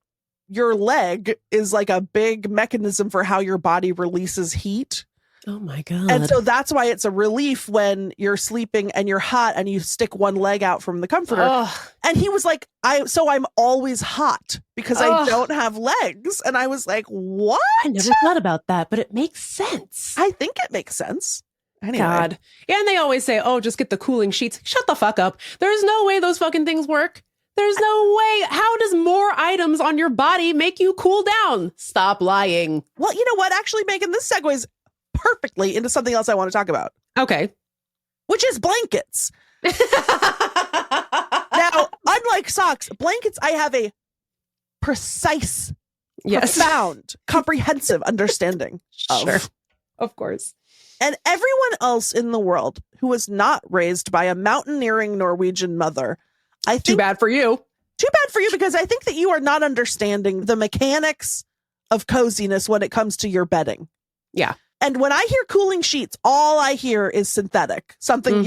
your leg is like a big mechanism for how your body releases heat. Oh my God. And so that's why it's a relief when you're sleeping and you're hot and you stick one leg out from the comforter. Ugh. And he was like, I'm always hot because I don't have legs. And I was like, what? I never thought about that, but it makes sense. I think it makes sense. Anyway. God. And they always say, oh, just get the cooling sheets. Shut the fuck up. There's no way those fucking things work. There's no way. How does more items on your body make you cool down? Stop lying. Well, you know what? Actually, Megan, this segues perfectly into something else I want to talk about. Okay. Which is blankets. Now, unlike socks, blankets, I have a precise, profound, comprehensive understanding of. Of course. And everyone else in the world who was not raised by a mountaineering Norwegian mother, I think. Too bad for you. Too bad for you, because I think that you are not understanding the mechanics of coziness when it comes to your bedding. Yeah. And when I hear cooling sheets, all I hear is synthetic. Something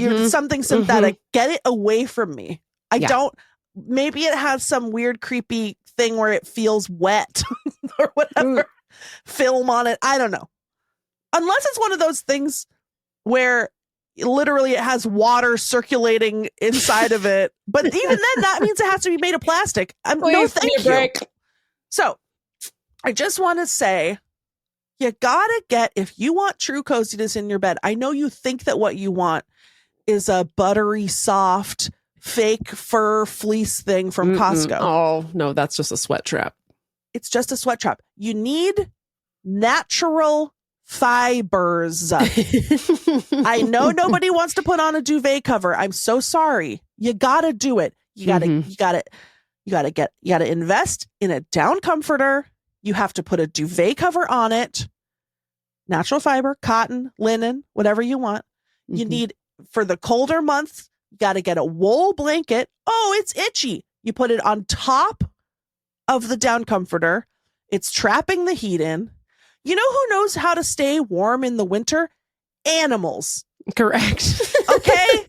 synthetic. Get it away from me. Maybe it has some weird, creepy thing where it feels wet or whatever. Film on it. I don't know. Unless it's one of those things where literally it has water circulating inside of it. But even then, that means it has to be made of plastic. No, thank you. So I just want to say, you gotta get, if you want true coziness in your bed, I know you think that what you want is a buttery, soft, fake fur fleece thing from Costco. Oh, no, that's just a sweat trap. It's just a sweat trap. You need natural fibers. I know nobody wants to put on a duvet cover. I'm so sorry. You gotta do it. You gotta invest in a down comforter. You have to put a duvet cover on it. Natural fiber, cotton, linen, whatever you want. You need, for the colder months, you got to get a wool blanket. Oh, it's itchy. You put it on top of the down comforter. It's trapping the heat in. You know who knows how to stay warm in the winter? Animals. Correct. Okay.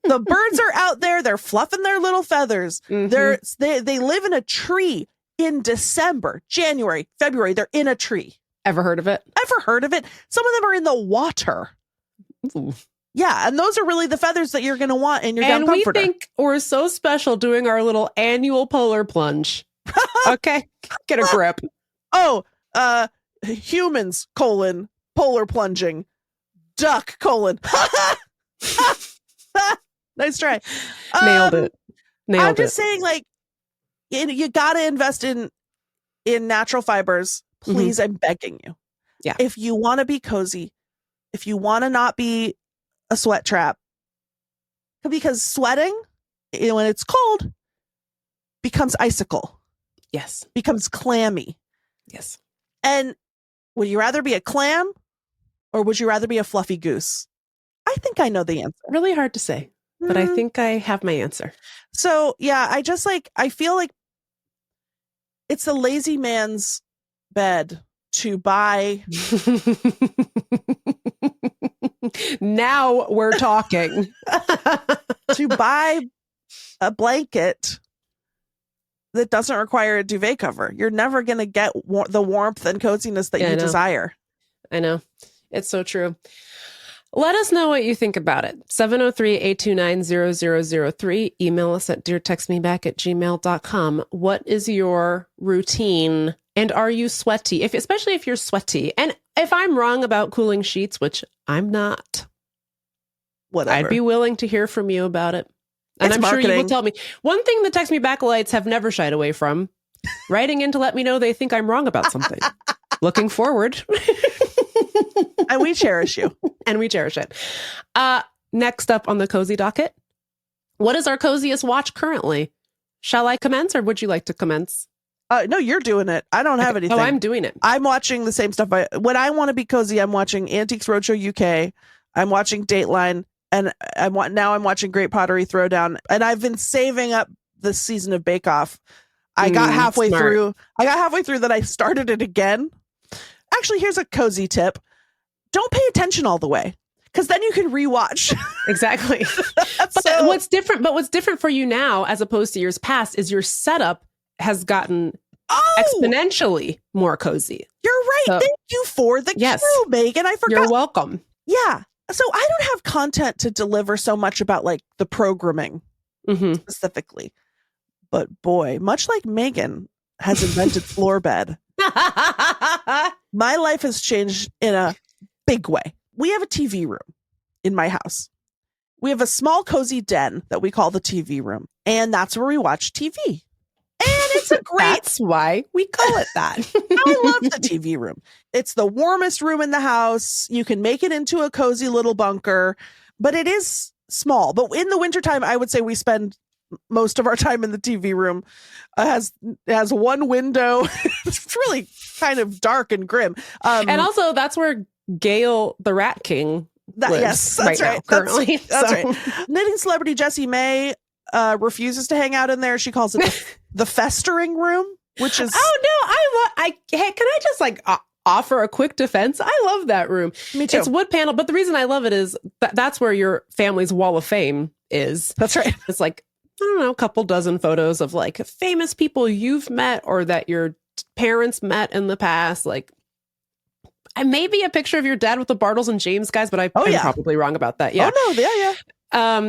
The birds are out there. They're fluffing their little feathers. They live in a tree in December, January, February. They're in a tree. Ever heard of it? Ever heard of it? Some of them are in the water. Ooh. Yeah. And those are really the feathers that you're going to want in your down comforter. And we think we're so special doing our little annual polar plunge. Okay. Get a grip. Oh, humans, polar plunging. Duck, Nice try. Nailed it. I'm just saying, like, you got to invest in natural fibers. Please, I'm begging you. Yeah. If you want to be cozy, if you want to not be a sweat trap, because sweating, when it's cold, becomes icicle. Yes. Becomes clammy. Yes. And would you rather be a clam or would you rather be a fluffy goose? I think I know the answer. Really hard to say, but I think I have my answer. So, yeah, I feel like it's a lazy man's bed to buy. Now we're talking. To buy a blanket that doesn't require a duvet cover. You're never going to get the warmth and coziness that you desire. I know. It's so true. Let us know what you think about it. 703-829-0003. Email us at deartextmeback@gmail.com. What is your routine? And are you sweaty? Especially if you're sweaty. And if I'm wrong about cooling sheets, which I'm not, whatever, I'd be willing to hear from you about it. And I'm sure you will tell me. One thing the Text Me Backalites have never shied away from, writing in to let me know they think I'm wrong about something. Looking forward. And we cherish you. And we cherish it. Next up on the cozy docket, what is our coziest watch currently? Shall I commence or would you like to commence? No, you're doing it. I don't have anything. Oh, I'm doing it. I'm watching the same stuff. When I want to be cozy, I'm watching Antiques Roadshow UK. I'm watching Dateline. And I'm watching Great Pottery Throwdown. And I've been saving up this season of Bake Off. I got halfway through. That I started it again. Actually, here's a cozy tip. Don't pay attention all the way, because then you can rewatch. Exactly. But what's different for you now, as opposed to years past, is your setup has gotten exponentially more cozy. You're right. So, thank you for the cue, Megan. I forgot. You're welcome. Yeah. So I don't have content to deliver so much about like the programming specifically. But boy, much like Megan has invented floor bed, my life has changed in a big way. We have a TV room in my house. We have a small cozy den that we call the TV room. And that's where we watch TV. And it's a great... That's why we call it that. I love the TV room. It's the warmest room in the house. You can make it into a cozy little bunker, but it is small. But in the wintertime, I would say we spend most of our time in the TV room. Has one window. It's really kind of dark and grim. And also, that's where Gail, the Rat King, lives. Yes, that's right. Now, currently. That's right. Knitting celebrity Jessie May refuses to hang out in there. She calls it the festering room, which is... Oh, no. Can I just offer a quick defense? I love that room. Me too. It's wood panel, but the reason I love it is that's where your family's wall of fame is. That's right. It's like, I don't know, a couple dozen photos of like famous people you've met or that your parents met in the past. Like, maybe a picture of your dad with the Bartles and James guys, but I'm probably wrong about that. Yeah. Oh, no. Yeah.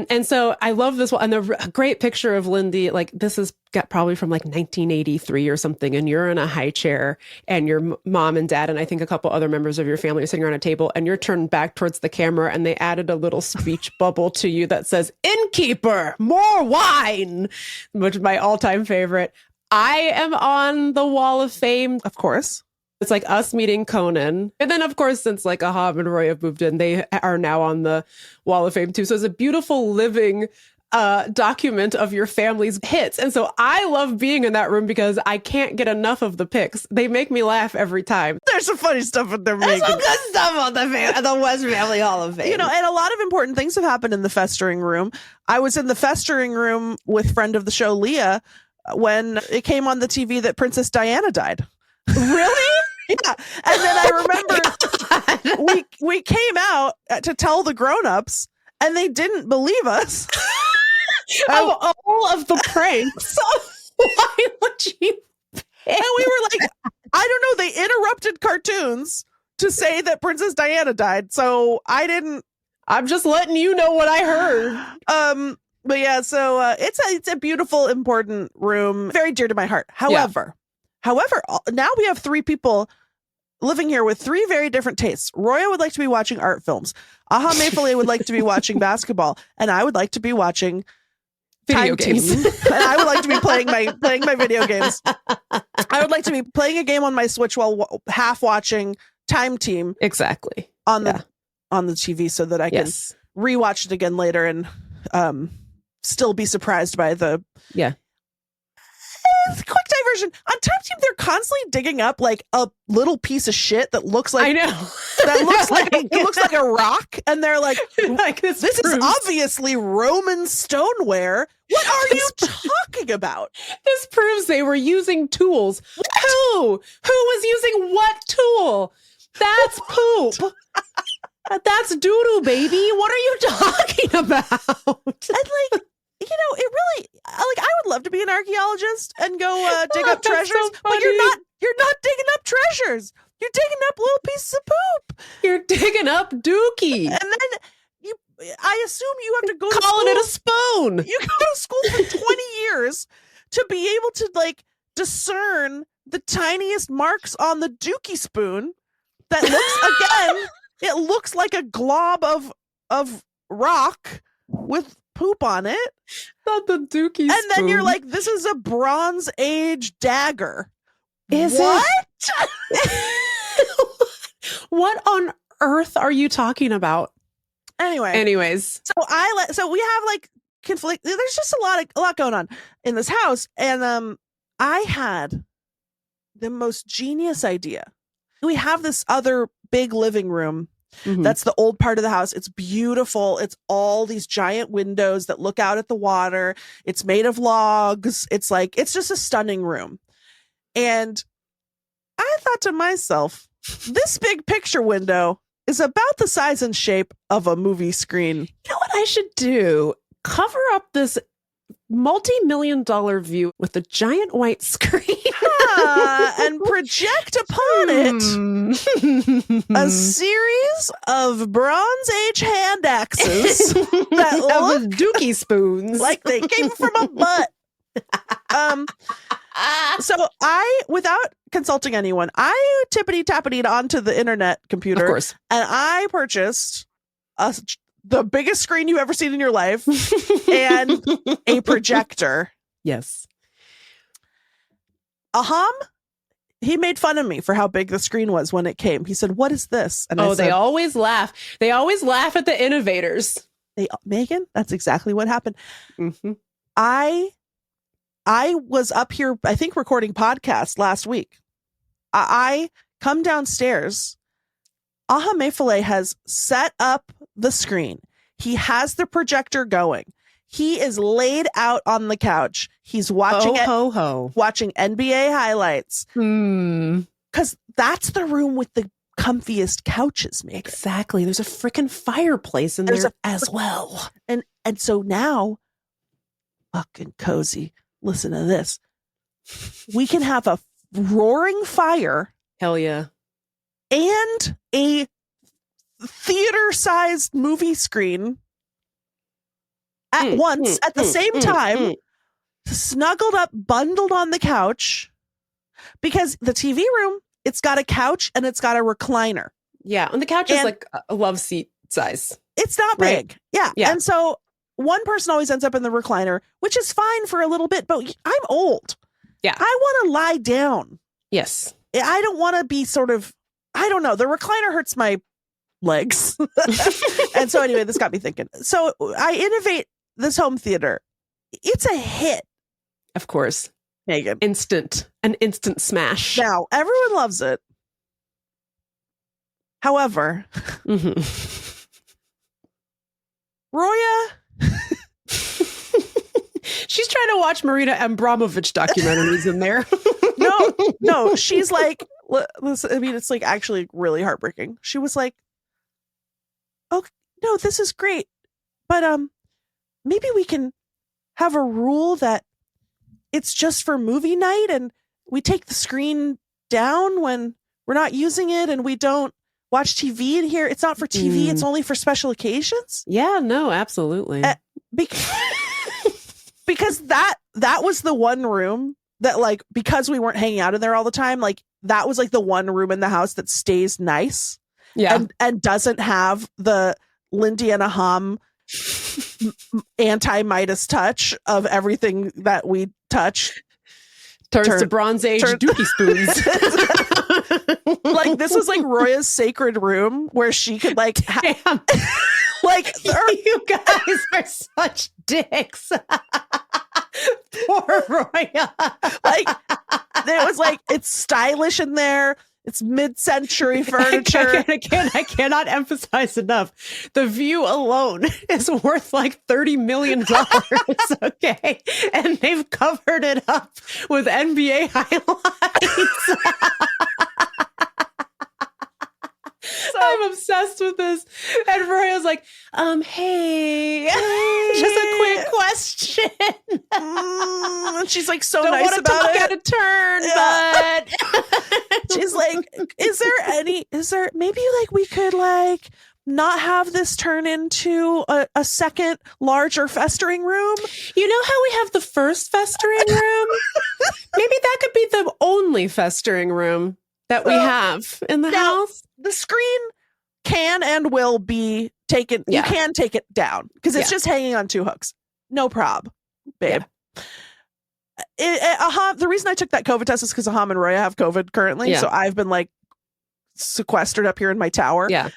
And so I love this one. And a great picture of Lindy, like this is probably from like 1983 or something. And you're in a high chair and your mom and dad, and I think a couple other members of your family are sitting around a table, and you're turned back towards the camera, and they added a little speech bubble to you that says, "Innkeeper, more wine," which is my all-time favorite. I am on the Wall of Fame. Of course. It's like us meeting Conan. And then, of course, since like Ahab and Roy have moved in, they are now on the Wall of Fame too. So it's a beautiful living document of your family's hits. And so I love being in that room because I can't get enough of the pics. They make me laugh every time. There's some funny stuff in there. There's some good stuff on the West Family Hall of Fame. You know, and a lot of important things have happened in the festering room. I was in the festering room with friend of the show, Leah, when it came on the TV that Princess Diana died. Really? Yeah. And then I remember we came out to tell the grown-ups and they didn't believe us. Of all of the pranks, why would you? And we were like, I don't know. They interrupted cartoons to say that Princess Diana died. So I'm just letting you know what I heard. But yeah, so it's a beautiful, important room, very dear to my heart. However, now we have 3 people living here with 3 very different tastes. Roya would like to be watching art films. Aha Mayfile would like to be watching basketball, and I would like to be watching Video Time games. Team. And I would like to be playing my video games. I would like to be playing a game on my Switch while half watching Time Team Exactly. on the TV so that I can rewatch it again later and still be surprised by the quick diversion. On Time Team, they're constantly digging up like a little piece of shit that looks like I know that looks like it looks like a rock, and they're like, this this is obviously Roman stoneware. What are you talking about? This proves they were using tools. Who was using what tool? That's poop. That's doo-doo, baby. What are you talking about? And like, it really, like, I would love to be an archaeologist and go dig up treasures, so but you're not digging up treasures. You're digging up little pieces of poop. You're digging up dookie. And then I assume you have to go calling to it a spoon. You go to school for 20 years to be able to like discern the tiniest marks on the dookie spoon that it looks like a glob of rock with poop on it. Not the dookie spoon. And then you're like, this is a Bronze Age dagger. Is what? What on earth are you talking about? Anyways, so we have like conflict. There's just a lot going on in this house, and I had the most genius idea. We have this other big living room. Mm-hmm. That's the old part of the house. It's beautiful. It's all these giant windows that look out at the water. It's made of logs. It's just a stunning room. And I thought to myself, this big picture window is about the size and shape of a movie screen. You know what I should do? Cover up this multi-million-dollar view with a giant white screen. And project upon it a series of Bronze Age hand axes that look dookie spoons like they came from a butt. So I, without consulting anyone, I tippity-tappitied onto the internet computer. Of course. And I purchased the biggest screen you've ever seen in your life and a projector. Yes. Aham, he made fun of me for how big the screen was when it came. He said, "What is this?" And I said, they always laugh. They always laugh at the innovators. Megan, that's exactly what happened. Mm-hmm. I was up here, I think, recording podcast last week. I come downstairs. Aha Mayfile has set up the screen. He has the projector going. He is laid out on the couch. He's watching watching NBA highlights. Because that's the room with the comfiest couches, Megan. Exactly. There's a freaking fireplace in there as well. And so now, fucking cozy. Listen to this. We can have a roaring fire. Hell yeah. And a theater-sized movie screen at once, at the same time, snuggled up, bundled on the couch, because the TV room, it's got a couch and it's got a recliner. Yeah, and the couch is like a love seat size. It's not big. Right? Yeah. And so one person always ends up in the recliner, which is fine for a little bit, but I'm old. Yeah. I want to lie down. Yes. I don't want to be sort of, I don't know. The recliner hurts my legs. And so anyway, this got me thinking. So I innovate this home theater. It's a hit. Of course. Megan. An instant smash. Now, everyone loves it. However, Roya, she's trying to watch Marina Abramovich documentaries in there. No, she's like, listen, I mean, it's like actually really heartbreaking. She was like, "Oh no, this is great, but maybe we can have a rule that it's just for movie night, and we take the screen down when we're not using it, and we don't watch TV in here. It's not for TV; it's only for special occasions." Yeah, no, absolutely. Because that was the one room that, like, because we weren't hanging out in there all the time, like that was like the one room in the house that stays nice, and doesn't have the Lindy and a Hum anti-Midas touch of everything that we touch turns to Bronze Age dookie spoons. Like, this was like Roya's sacred room where she could like like you guys are such dicks. Poor Roya. Like, it was like, it's stylish in there. It's mid-century furniture. I cannot emphasize enough. The view alone is worth like $30 million. Okay. And they've covered it up with NBA highlights. I'm obsessed with this. And Roya's like, hey, just a quick question. And she's like so Don't nice want it about to look it. out of turn, but she's like, is there maybe like we could like not have this turn into a second larger festering room? You know how we have the first festering room? Maybe that could be the only festering room that we have in the house. The screen can and will be taken. Yeah. You can take it down because it's just hanging on two hooks. No prob, babe. The reason I took that COVID test is because Aham and Roya have COVID currently. So I've been like sequestered up here in my tower. Yeah.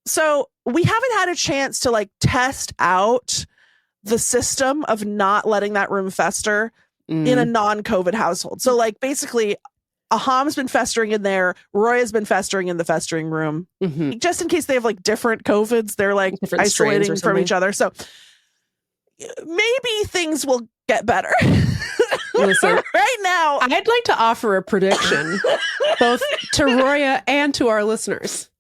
So we haven't had a chance to like test out the system of not letting that room fester in a non-COVID household. So like basically Aham's been festering in there. Roya's been festering in the festering room. Just in case they have like different COVIDs, they're like different isolating from each other. So maybe things will get better. Listen, right now, I'd like to offer a prediction, both to Roya and to our listeners.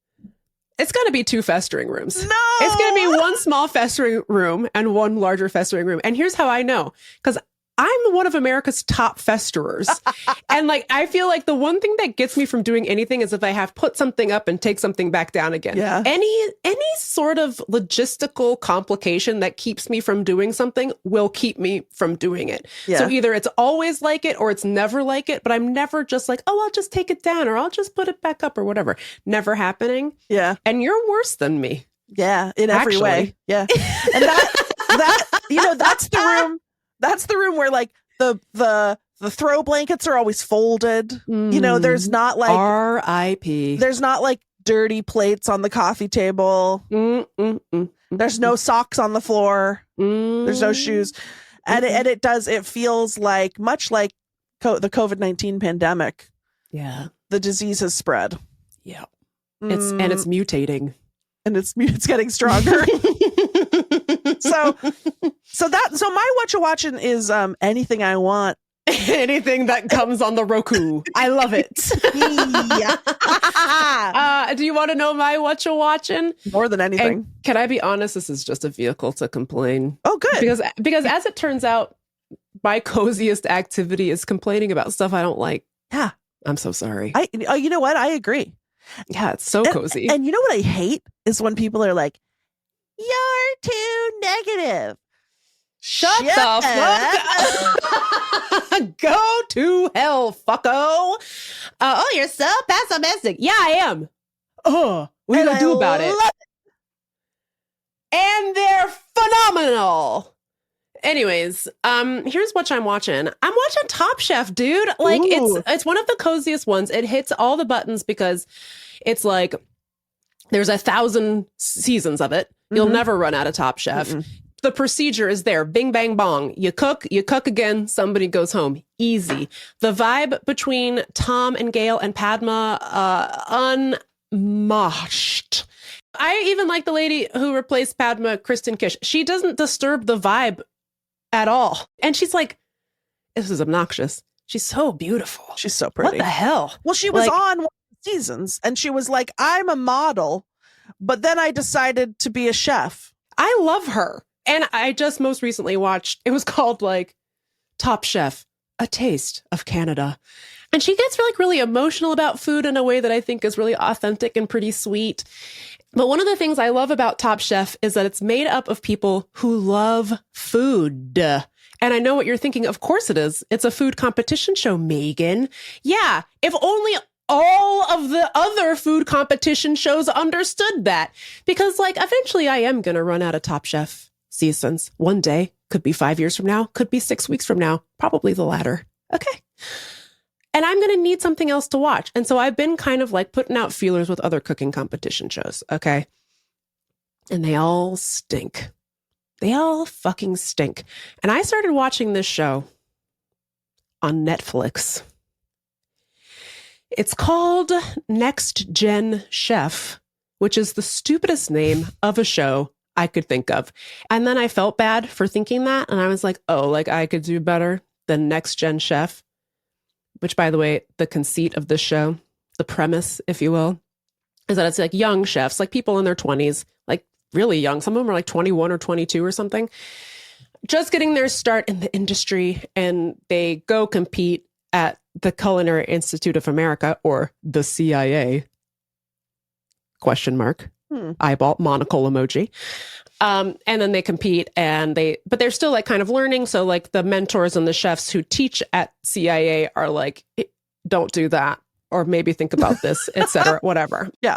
It's going to be two festering rooms. No! It's going to be one small festering room and one larger festering room. And here's how I know. Because I'm one of America's top festerers. And like, I feel like the one thing that gets me from doing anything is if I have put something up and take something back down again. Yeah. Any sort of logistical complication that keeps me from doing something will keep me from doing it. Yeah. So either it's always like it or it's never like it, but I'm never just like, oh, I'll just take it down or I'll just put it back up or whatever. Never happening. Yeah. And you're worse than me. Yeah. In every way. Yeah. And that, you know, that's the room. That's the room where like the throw blankets are always folded. You know, there's not like R.I.P. There's not like dirty plates on the coffee table. There's no socks on the floor. There's no shoes. And it feels like much like the COVID-19 pandemic. Yeah. The disease has spread. Yeah. It's mutating. And it's getting stronger. So my what you watching is anything I want. Anything that comes on the Roku. I love it. Do you want to know my what you watching? More than anything. And can I be honest? This is just a vehicle to complain. Oh, good. Because as it turns out, my coziest activity is complaining about stuff I don't like. Yeah. I'm so sorry. You know what? I agree. Yeah, it's so cozy. And you know what I hate is when people are like, "You're too negative." Shut the fuck up. Go to hell, fucko. Oh, you're so pessimistic. Yeah, I am. Oh, what are you going to do about it? And they're phenomenal. Anyways, here's what I'm watching. I'm watching Top Chef, dude. Like, it's one of the coziest ones. It hits all the buttons because it's like there's 1,000 seasons of it. You'll never run out of Top Chef. The procedure is there. Bing, bang, bong. You cook again, somebody goes home. Easy. The vibe between Tom and Gail and Padma, unmatched. I even like the lady who replaced Padma, Kristen Kish. She doesn't disturb the vibe at all. And she's like, this is obnoxious. She's so beautiful. She's so What pretty. the hell? Well, she was Like- on one of the seasons and she was like, I'm a model, but then I decided to be a chef. I love her. And I just most recently watched, it was called like Top Chef, A Taste of Canada. And she gets really emotional about food in a way that I think is really authentic and pretty sweet. But one of the things I love about Top Chef is that it's made up of people who love food. And I know what you're thinking. Of course it is. It's a food competition show, Meagan. Yeah, if only all of the other food competition shows understood that. Because like eventually I am going to run out of Top Chef seasons. One day, could be 5 years from now, could be 6 weeks from now, probably the latter. Okay. And I'm going to need something else to watch. And so I've been kind of like putting out feelers with other cooking competition shows. Okay. And they all stink. They all fucking stink. And I started watching this show on Netflix. It's called Next Gen Chef, which is the stupidest name of a show I could think of. And then I felt bad for thinking that. And I was like, oh, like I could do better than Next Gen Chef, which, by the way, the conceit of this show, the premise, if you will, is that it's like young chefs, like people in their 20s, like really young. Some of them are like 21 or 22 or something, just getting their start in the industry. And they go compete at the Culinary Institute of America, or the CIA, question mark. Eyeball monocle emoji. And then they compete but they're still like kind of learning. So like the mentors and the chefs who teach at CIA are like, don't do that. Or maybe think about this, etc. Whatever. Yeah.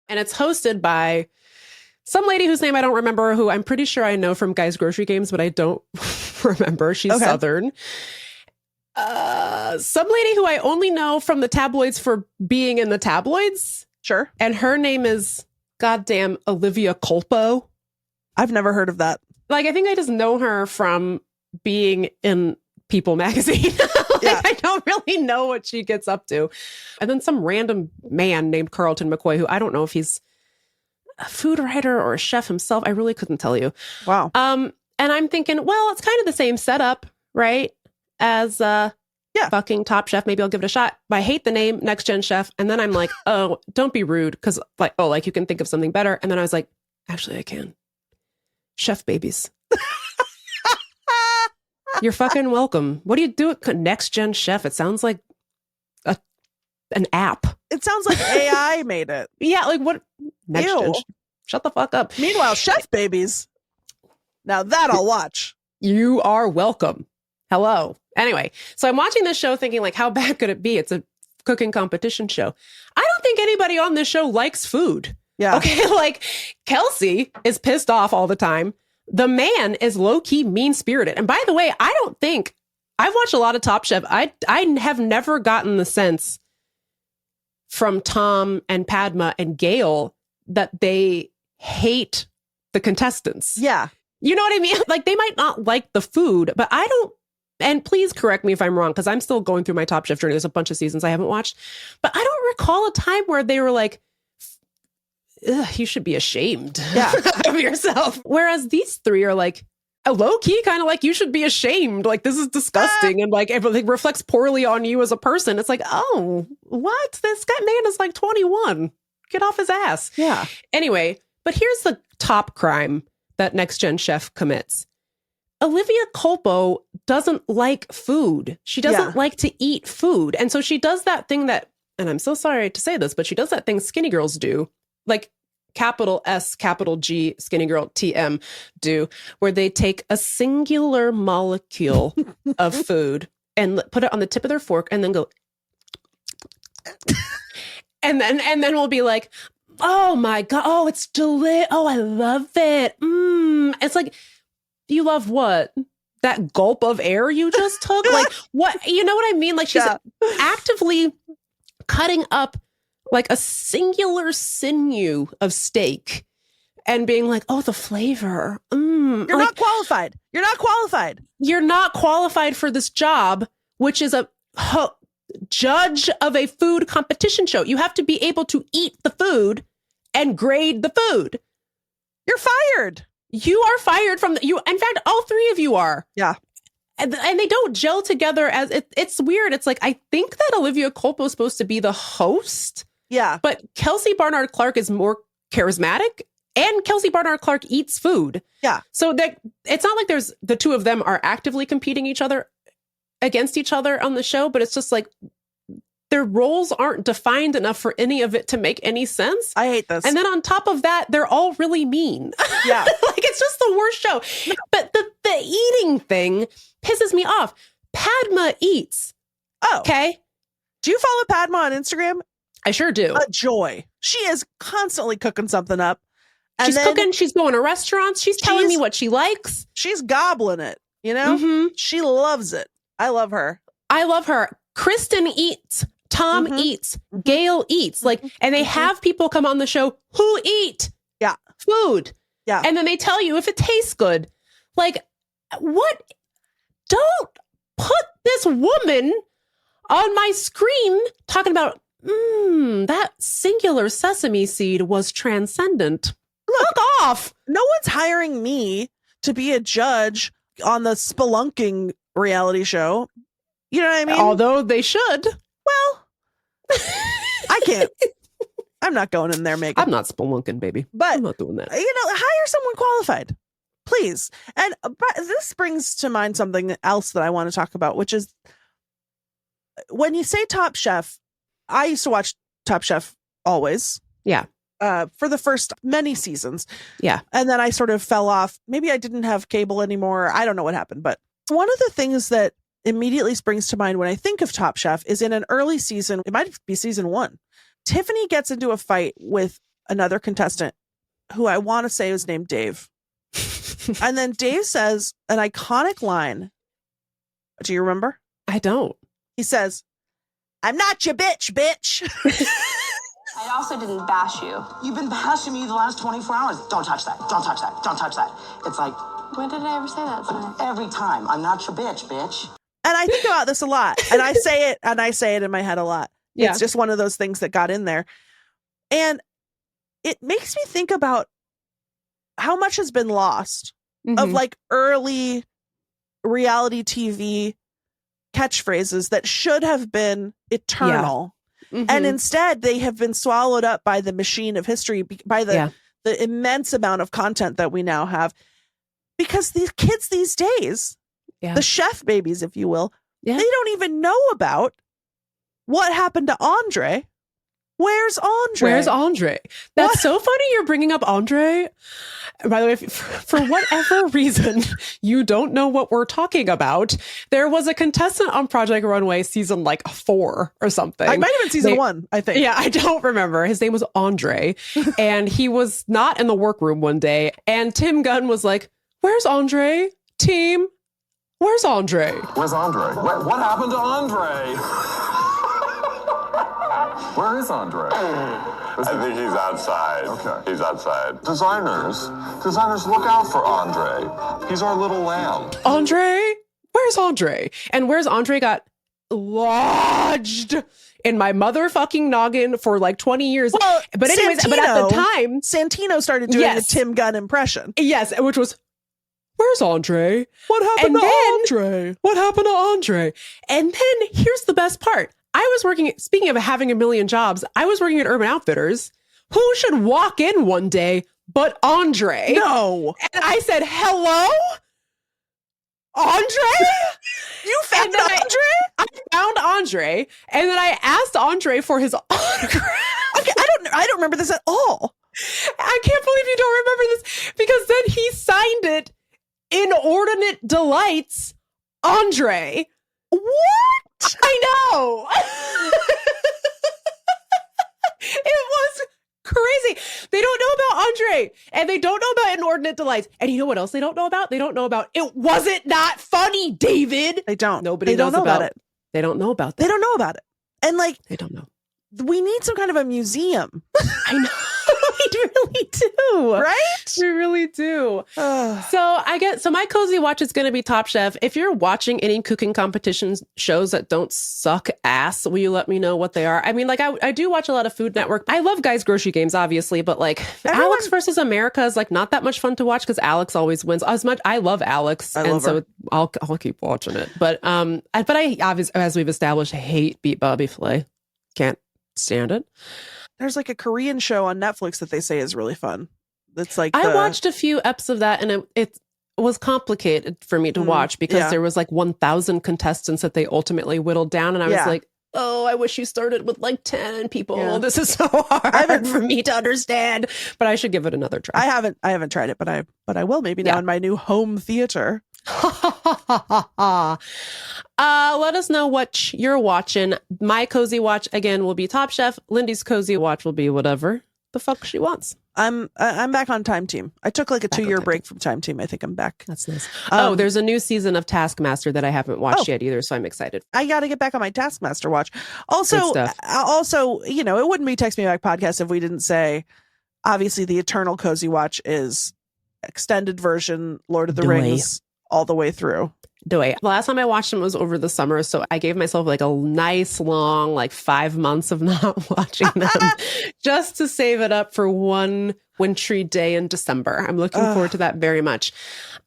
And it's hosted by some lady whose name I don't remember, who I'm pretty sure I know from Guys Grocery Games, but I don't remember. She's Okay. Southern. Some lady who I only know from the tabloids for being in the tabloids. Sure. And her name is goddamn Olivia Culpo. I've never heard of that. Like, I think I just know her from being in People magazine. Yeah. I don't really know what she gets up to. And then some random man named Carlton McCoy, who I don't know if he's a food writer or a chef himself. I really couldn't tell you. Wow. And I'm thinking, well, it's kind of the same setup, right? As fucking Top Chef. Maybe I'll give it a shot. But I hate the name Next Gen Chef. And then I'm like, oh, don't be rude. Because like, oh, like you can think of something better. And then I was like, actually, I can. Chef Babies. You're fucking welcome. What do you do at Next Gen Chef? It sounds like an app. It sounds like AI made it. Yeah, like what? Next Ew. Gen. Shut the fuck up. Meanwhile, Chef Babies. Now that I'll watch. You are welcome. Hello. Anyway, so I'm watching this show thinking like, how bad could it be? It's a cooking competition show. I don't think anybody on this show likes food. Yeah. Okay, like Kelsey is pissed off all the time. The man is low-key mean-spirited. And by the way, I don't think I've watched a lot of Top Chef. I have never gotten the sense from Tom and Padma and Gail that they hate the contestants. Yeah. You know what I mean? Like they might not like the food, but I don't. And please correct me if I'm wrong, because I'm still going through my Top Chef journey. There's a bunch of seasons I haven't watched, but I don't recall a time where they were like, you should be ashamed of yourself. Whereas these three are like, a low key kind of like, you should be ashamed. Like, this is disgusting. And like, everything reflects poorly on you as a person. It's like, oh, what? This guy man is like 21. Get off his ass. Yeah. Anyway, but here's the top crime that Next Gen Chef commits. Olivia Culpo doesn't like food. She doesn't like to eat food. And so she does that thing that, and I'm so sorry to say this, but she does that thing skinny girls do, like capital S, capital G, skinny girl, TM do, where they take a singular molecule of food and put it on the tip of their fork and then go, and then we'll be like, oh my God, oh, it's delicious. Oh, I love it. It's like, you love what? That gulp of air you just took? Like, what? You know what I mean? Like, she's actively cutting up like a singular sinew of steak and being like, oh, the flavor. You're not qualified. You're not qualified. You're not qualified for this job, which is a judge of a food competition show. You have to be able to eat the food and grade the food. You're fired. You are fired from you. In fact, all three of you are. Yeah. And they don't gel together as it's weird. It's like, I think that Olivia Culpo is supposed to be the host. Yeah. But Kelsey Barnard Clark is more charismatic, and Kelsey Barnard Clark eats food. Yeah. So that it's not like there's the two of them are actively competing against each other on the show, but it's just like their roles aren't defined enough for any of it to make any sense. I hate this. And then on top of that, they're all really mean. Yeah. Like, it's just the worst show. But the eating thing pisses me off. Padma eats. Oh. Okay. Do you follow Padma on Instagram? I sure do. A joy. She is constantly cooking something up. And She's then cooking. She's going to restaurants. She's telling me what she likes. She's gobbling it, you know? Mm-hmm. She loves it. I love her. I love her. Kristen eats. Tom eats. Gail eats. Like, and they have people come on the show who eat. Yeah. Food. Yeah. And then they tell you if it tastes good. Like, what? Don't put this woman on my screen talking about, that singular sesame seed was transcendent. Look off. No one's hiring me to be a judge on the spelunking reality show. You know what I mean? Although they should. Well, I can't. I'm not going in there, Megan. I'm not spelunking, baby. But, I'm not doing that. Hire someone qualified, please. And but this brings to mind something else that I want to talk about, which is when you say Top Chef, I used to watch Top Chef always. Yeah. For the first many seasons. Yeah. And then I sort of fell off. Maybe I didn't have cable anymore. I don't know what happened. But one of the things that immediately springs to mind when I think of Top Chef is in an early season, it might be season 1. Tiffany gets into a fight with another contestant who I want to say was named Dave. And then Dave says an iconic line. Do you remember? I don't. He says, "I'm not your bitch, bitch." I also didn't bash you. You've been bashing me the last 24 hours. Don't touch that. Don't touch that. Don't touch that. It's like, When did I ever say that tonight? every time. I'm not your bitch, bitch. And I think about this a lot. And I say it in my head a lot. Yeah. It's just one of those things that got in there. And it makes me think about how much has been lost of like early reality TV catchphrases that should have been eternal. And instead they have been swallowed up by the machine of history, by the immense amount of content that we now have. Because these kids these days, the chef babies, if you will, they don't even know about what happened to Andre. Where's Andre? Where's Andre? That's so funny you're bringing up Andre. By the way, for whatever reason you don't know what we're talking about, there was a contestant on Project Runway season like 4 or something. I might have been season 1, I think. Yeah, I don't remember. His name was Andre. And he was not in the workroom one day. And Tim Gunn was like, "Where's Andre? Team, where's Andre?" Where's Andre? What happened to Andre? Where is Andre? I think he's outside. Okay. He's outside. Designers, look out for Andre. He's our little lamb. Andre? Where's Andre? And Where's Andre got lodged in my motherfucking noggin for like 20 years. Well, but anyways, but at the time, Santino started doing Yes. a Tim Gunn impression. yes, which was, "Where's Andre? What happened to Andre? What happened to Andre?" And then here's the best part. I was working, speaking of having a million jobs, I was working at Urban Outfitters. Who should walk in one day but Andre? No. And I said, "Hello? Andre?" You found then Andre? I found Andre, and then I asked Andre for his autograph. Okay, I don't remember this at all. I can't believe you don't remember this, because then he signed it, "Inordinate Delights, Andre." What? I know. It was crazy. They don't know about Andre, and they don't know about Inordinate Delights. And you know what else they don't know about? They don't know about It Wasn't Not Funny, David. They don't. Nobody They don't knows know about it. They don't know about that. They don't know about it. And like, They don't know. we need some kind of a museum. I know. We really do. Right? We really do. Ugh. So my cozy watch is going to be Top Chef. If you're watching any cooking competition shows that don't suck ass, will you let me know what they are? I mean, like I do watch a lot of Food Network. I love Guys Grocery Games, obviously, but like Alex versus America is like not that much fun to watch because Alex always wins. As much I love Alex, so I'll keep watching it. But I obviously, as we've established, hate Beat Bobby Flay. Can't stand it. There's like a Korean show on Netflix that they say is really fun. It's like I watched a few eps of that, and it was complicated for me to watch because there was like 1,000 contestants that they ultimately whittled down, and I was like, oh, I wish you started with like 10 people. Yeah. This is so hard for me to understand, but I should give it another try. I haven't tried it, but I will maybe now in my new home theater. Let us know what you're watching. My cozy watch again will be Top Chef. Lindy's cozy watch will be whatever the fuck she wants. I'm back on Time Team. I took like a 2-year break from Time Team. I think I'm back. That's nice. There's a new season of Taskmaster that I haven't watched yet either, so I'm excited. I got to get back on my Taskmaster watch. Also, you know, it wouldn't be Text Me Back podcast if we didn't say, obviously, the eternal cozy watch is extended version Lord of the Rings all the way through. The last time I watched them was over the summer, so I gave myself like a nice long 5 months of not watching them just to save it up for one wintry day in December. I'm looking forward to that very much.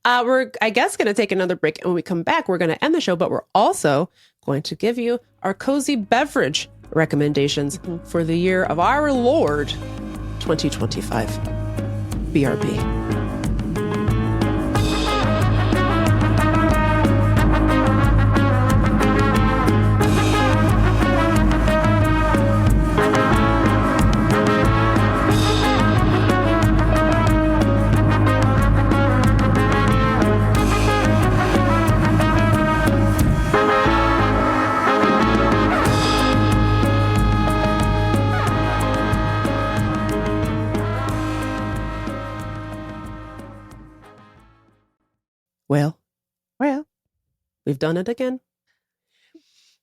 We're, I guess, going to take another break, and when we come back, we're going to end the show, but we're also going to give you our cozy beverage recommendations for the year of our Lord 2025. BRB. Well, we've done it again.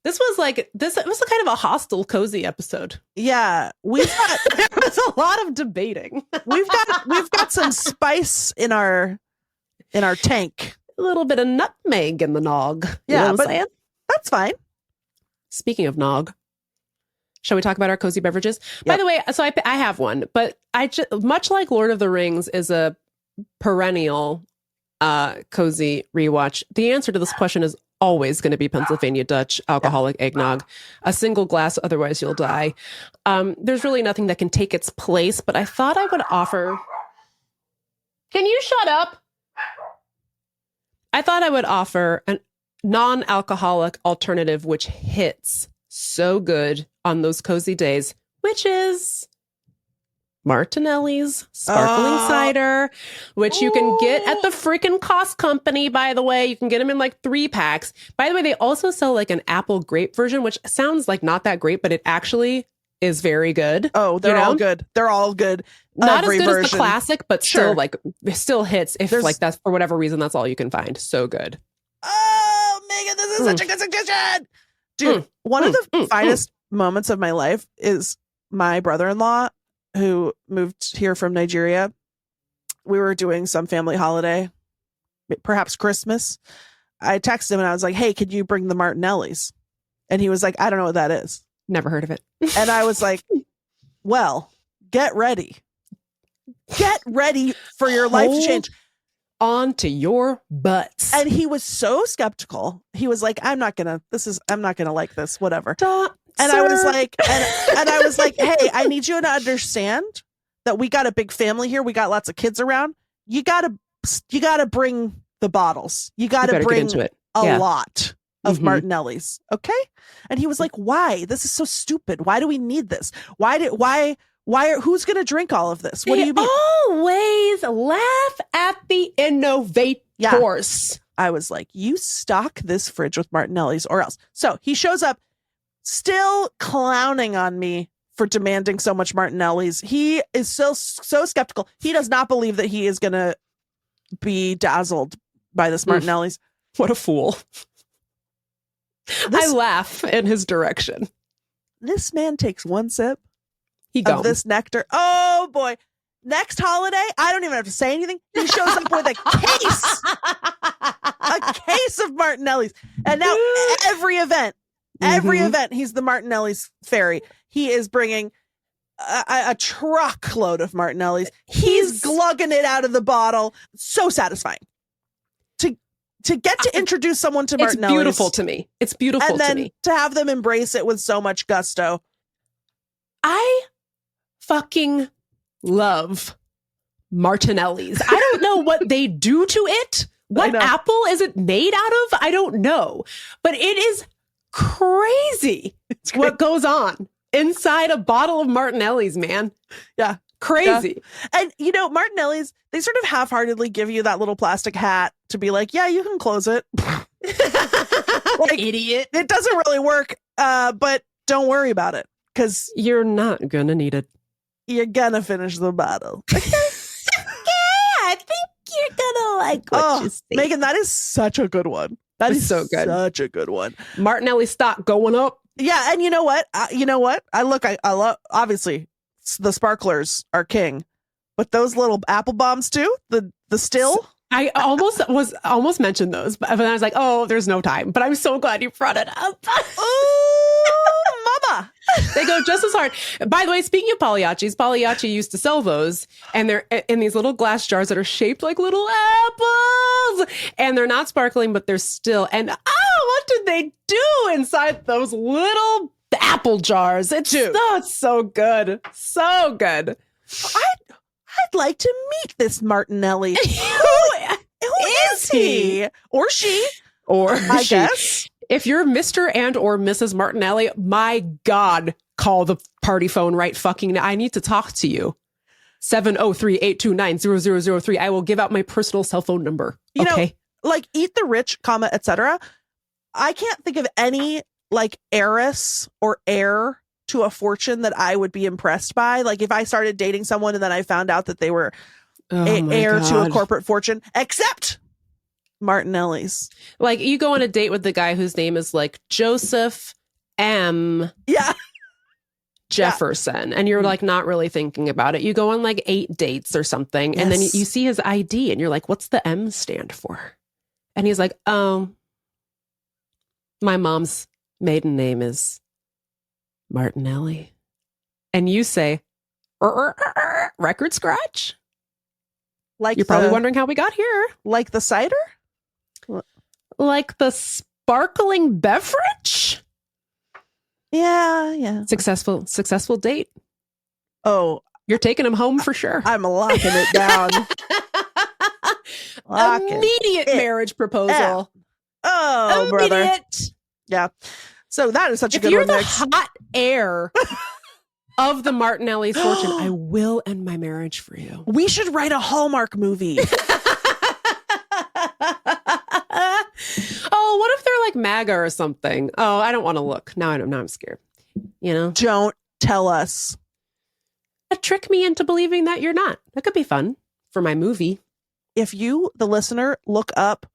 This was it was a kind of a hostile, cozy episode. Yeah, there was a lot of debating. We've got some spice in our tank. A little bit of nutmeg in the nog. Yeah, but that's fine. Speaking of nog, shall we talk about our cozy beverages? Yep. By the way, so I have one, but much like Lord of the Rings is a perennial cozy rewatch. The answer to this question is always going to be Pennsylvania Dutch alcoholic eggnog. A single glass, otherwise you'll die. There's really nothing that can take its place, but I thought I would offer... Can you shut up? I thought I would offer a non-alcoholic alternative which hits so good on those cozy days, which is... Martinelli's sparkling cider, which you can get at the freaking Cost Company, by the way. You can get them in 3 packs. By the way, they also sell an apple grape version, which sounds like not that great, but it actually is very good. Oh, they're all good. They're all good. Not as good as the classic, but still still hits if that's for whatever reason, that's all you can find. So good. Oh, Megan, this is such a good suggestion. Dude, one of the finest moments of my life is my brother-in-law who moved here from Nigeria. We were doing some family holiday, perhaps Christmas. I texted him and I was like, hey, could you bring the Martinellis? And he was like, I don't know what that is. Never heard of it. And I was like, well, get ready. Get ready for your life to change. On to your butts. And he was so skeptical. He was like, I'm not gonna like this, whatever. I was like, and I was like, hey, I need you to understand that we got a big family here. We got lots of kids around. You gotta bring the bottles. You gotta bring a lot of Martinellis. Okay. And he was like, why? This is so stupid. Why do we need this? Who's going to drink all of this? What do you mean? Always laugh at the innovators. Yeah. I was like, you stock this fridge with Martinellis or else. So he shows up still clowning on me for demanding so much Martinellis. He is so skeptical. He does not believe that he is going to be dazzled by this Martinellis. What a fool. I laugh in his direction. This man takes one sip of this nectar. Oh boy. next holiday, I don't even have to say anything. He shows up with a case of Martinelli's. And now every event, he's the Martinelli's fairy. He is bringing a truckload of Martinelli's. He's glugging it out of the bottle. So satisfying. To get to introduce someone to Martinelli's. It's beautiful to me. It's beautiful and then to me. to have them embrace it with so much gusto. I fucking love Martinelli's. I don't know what they do to it. What apple is it made out of? I don't know. But it is crazy what goes on inside a bottle of Martinelli's, man. Yeah. Crazy. Yeah. And, you know, Martinelli's, they sort of half-heartedly give you that little plastic hat to be like, yeah, you can close it. Like, idiot. It doesn't really work, but don't worry about it because you're not going to need it. You're going to finish the bottle. Okay, I think you're going to like what you see. Megan, that is such a good one. That is so good. Such a good one. Martinelli stock going up. Yeah, and you know what? I love, obviously, the sparklers are king, but those little apple bombs too, the still. I almost mentioned those, but then I was like, oh, there's no time. But I'm so glad you brought it up. Oh, mama. They go just as hard. By the way, speaking of Pagliacci used to sell those, and they're in these little glass jars that are shaped like little apples, and they're not sparkling, but they're still. And what did they do inside those little apple jars? It's so good. So good. I'd like to meet this Martinelli. Who is he? Or she? Or I guess. If you're Mr. and or Mrs. Martinelli, my God, call the party phone right fucking now. I need to talk to you. 703-829-0003. I will give out my personal cell phone number. You know, like eat the rich, etc. I can't think of any like heiress or heir to a fortune that I would be impressed by. Like if I started dating someone and then I found out that they were heir to a corporate fortune, except Martinelli's. Like you go on a date with the guy whose name is like Joseph M. Jefferson, and you're like not really thinking about it. You go on like 8 dates or something, and then you see his ID, and you're like, "What's the M stand for?" And he's like, "My mom's maiden name is Martinelli," and you say, "Record scratch." Like you're probably wondering how we got here. Like the cider. Like the sparkling beverage? Yeah. Successful date. Oh, you're taking him home for sure. I'm locking it down. Immediate marriage proposal. Oh, immediate. Brother. Yeah. So that is such a good one. If you're the hot heir of the Martinelli's fortune, I will end my marriage for you. We should write a Hallmark movie. Oh, what if they're like MAGA or something? Oh, I don't want to look. Now I'm scared. You know? Don't tell us. Trick me into believing that you're not. That could be fun for my movie. If you, the listener, look up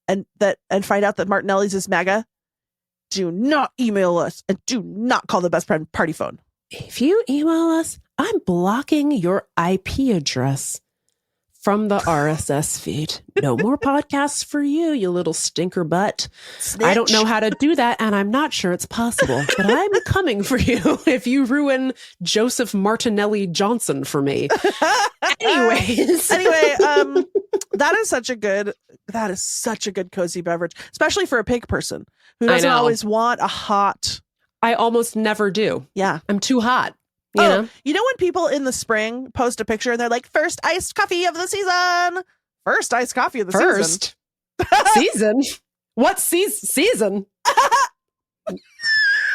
and find out that Martinelli's is MAGA, do not email us and do not call the best friend party phone. If you email us, I'm blocking your IP address from the RSS feed. No more podcasts for you little stinker butt. Snitch. I don't know how to do that, and I'm not sure it's possible, but I'm coming for you if you ruin Joseph Martinelli Johnson for me. Anyway, that is such a good cozy beverage, especially for a pig person who doesn't always want a hot. I almost never do. Yeah. I'm too hot. You know when people in the spring post a picture and they're like, first iced coffee of the season. First iced coffee of the season. Season? What season?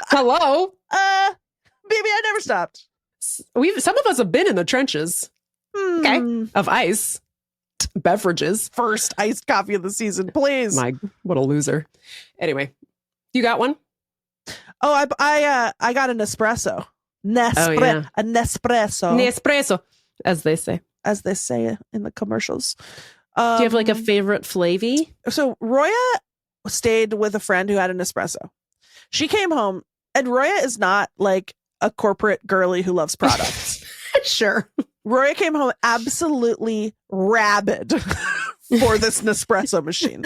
Hello? Baby, I never stopped. Some of us have been in the trenches. Okay. Of ice. Beverages. First iced coffee of the season, please. What a loser. Anyway, you got one? Oh, I got an espresso. A Nespresso. Nespresso, as they say in the commercials. Do you have like a favorite flavy? So Roya stayed with a friend who had an espresso. She came home, and Roya is not like a corporate girly who loves products. Sure. Roya came home absolutely rabid for this Nespresso machine.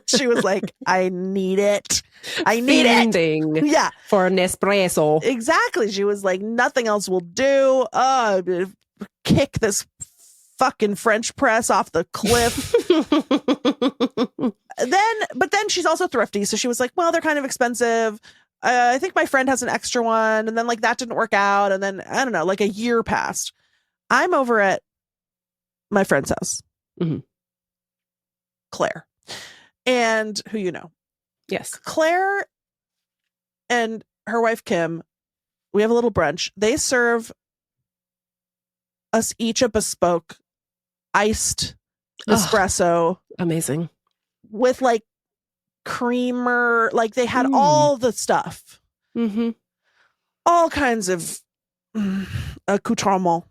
She was like, I need it. I need Fiending it. Yeah, for an espresso. exactly. She was like, nothing else will do. Kick this fucking French press off the cliff. But then she's also thrifty. So she was like, well, they're kind of expensive. I think my friend has an extra one. And then like that didn't work out. And then I don't know, like a year passed. I'm over at my friend's house, Claire, and who you know. Yes. Claire and her wife, Kim, we have a little brunch. They serve us each a bespoke iced espresso Amazing. with like creamer. Like they had all the stuff, all kinds of accoutrement.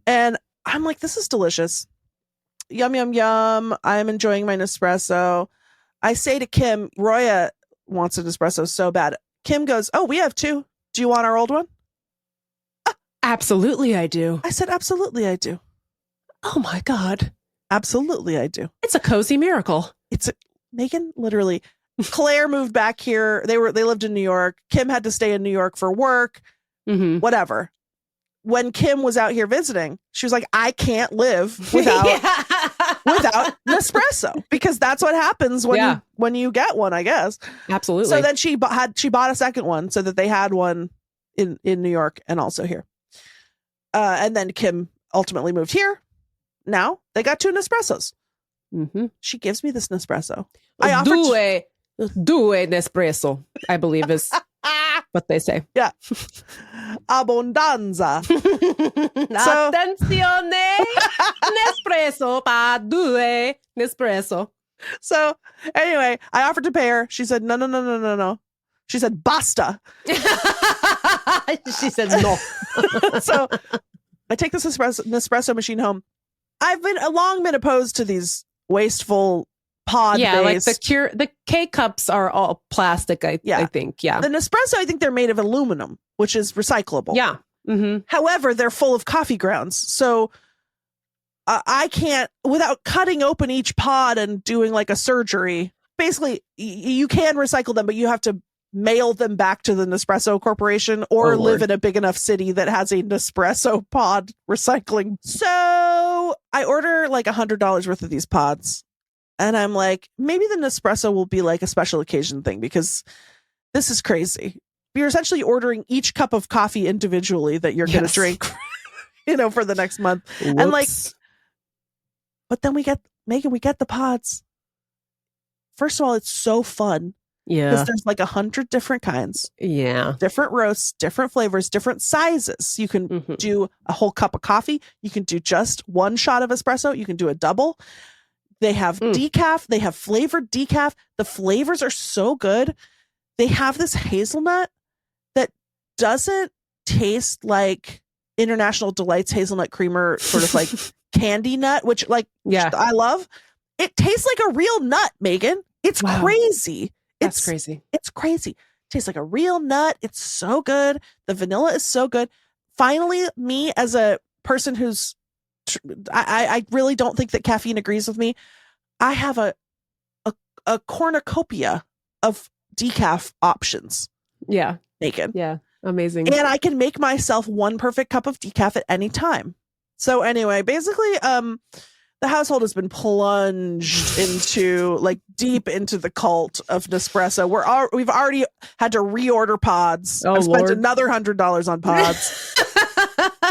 And I'm like, this is delicious. Yum, yum, yum. I'm enjoying my Nespresso. I say to Kim, Roya wants an espresso so bad. Kim goes, oh, we have two. Do you want our old one? Absolutely, I do. I said, absolutely, I do. Oh my God. Absolutely, I do. It's a cozy miracle. Megan, literally. Claire moved back here. They lived in New York. Kim had to stay in New York for work, whatever. When Kim was out here visiting, she was like, I can't live without Nespresso, because that's what happens when you get one, I guess. Absolutely. So then she bought a second one so that they had one in New York and also here. And then Kim ultimately moved here. Now they got two Nespressos. She gives me this Nespresso. I offered Due Nespresso, I believe is what they say. Yeah. Abbondanza. Attenzione! Nespresso pa due Nespresso. So anyway, I offered to pay her. She said, no. She said, basta. She said no. So I take this Nespresso machine home. I've long been opposed to these wasteful pod based. Like the K cups are all plastic, I think. Yeah. The Nespresso, I think they're made of aluminum, which is recyclable. Yeah. However, they're full of coffee grounds. So I can't, without cutting open each pod and doing like a surgery, basically you can recycle them, but you have to mail them back to the Nespresso Corporation or live in a big enough city that has a Nespresso pod recycling. So I order like $100 worth of these pods. And I'm like, maybe the Nespresso will be like a special occasion thing, because this is crazy. You're essentially ordering each cup of coffee individually that you're going to drink, for the next month. Whoops. And like, but then we get the pods. First of all, it's so fun. Yeah. Because there's like 100 different kinds. Yeah. Different roasts, different flavors, different sizes. You can do a whole cup of coffee. You can do just one shot of espresso. You can do a double. They have decaf. They have flavored decaf. The flavors are so good. They have this hazelnut that doesn't taste like International Delights hazelnut creamer, sort of like candy nut, which I love. It tastes like a real nut, Megan. It's crazy. That's crazy. It's crazy. It tastes like a real nut. It's so good. The vanilla is so good. Finally, me as a person who's, I really don't think that caffeine agrees with me. I have a cornucopia of decaf options. Yeah. Megan. Yeah. Amazing. And I can make myself one perfect cup of decaf at any time. So anyway, basically, the household has been plunged into deep into the cult of Nespresso. We've already had to reorder pods. I've spent another $100 on pods.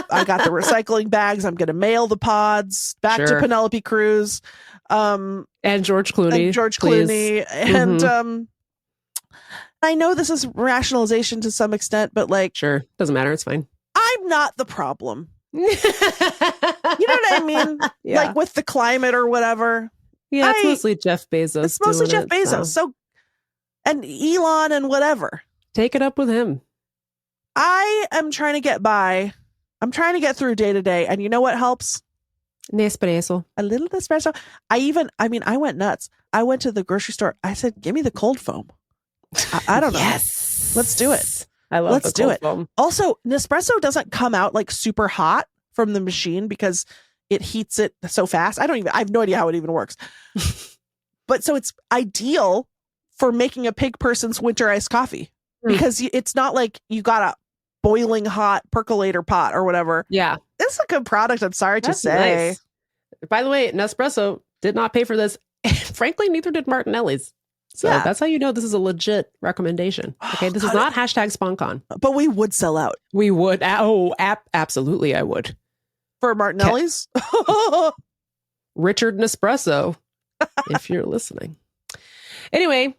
I got the recycling bags. I'm going to mail the pods back to Penelope Cruz. And George Clooney. Clooney. And I know this is rationalization to some extent, but sure. Doesn't matter. It's fine. I'm not the problem. You know what I mean? Yeah. Like with the climate or whatever. Yeah, it's mostly Jeff Bezos. It's mostly Jeff Bezos. So, and Elon and whatever. Take it up with him. I am trying to get by. I'm trying to get through day to day. And you know what helps? Nespresso. A little Nespresso. I went nuts. I went to the grocery store. I said, give me the cold foam. I don't know. Yes. Let's do it. I love Let's the cold do it. foam. Also, Nespresso doesn't come out super hot from the machine because it heats it so fast. I have no idea how it even works. But so it's ideal for making a pig person's winter iced coffee because it's not like you got a boiling hot percolator pot or whatever. Yeah. It's a good product. I'm sorry to say. Nice. By the way, Nespresso did not pay for this. Frankly, neither did Martinelli's. So that's how you know this is a legit recommendation. Okay, this is not hashtag SpawnCon. But we would sell out. We would. Oh, absolutely, I would. For Martinelli's? Richard Nespresso, if you're listening. Anyway,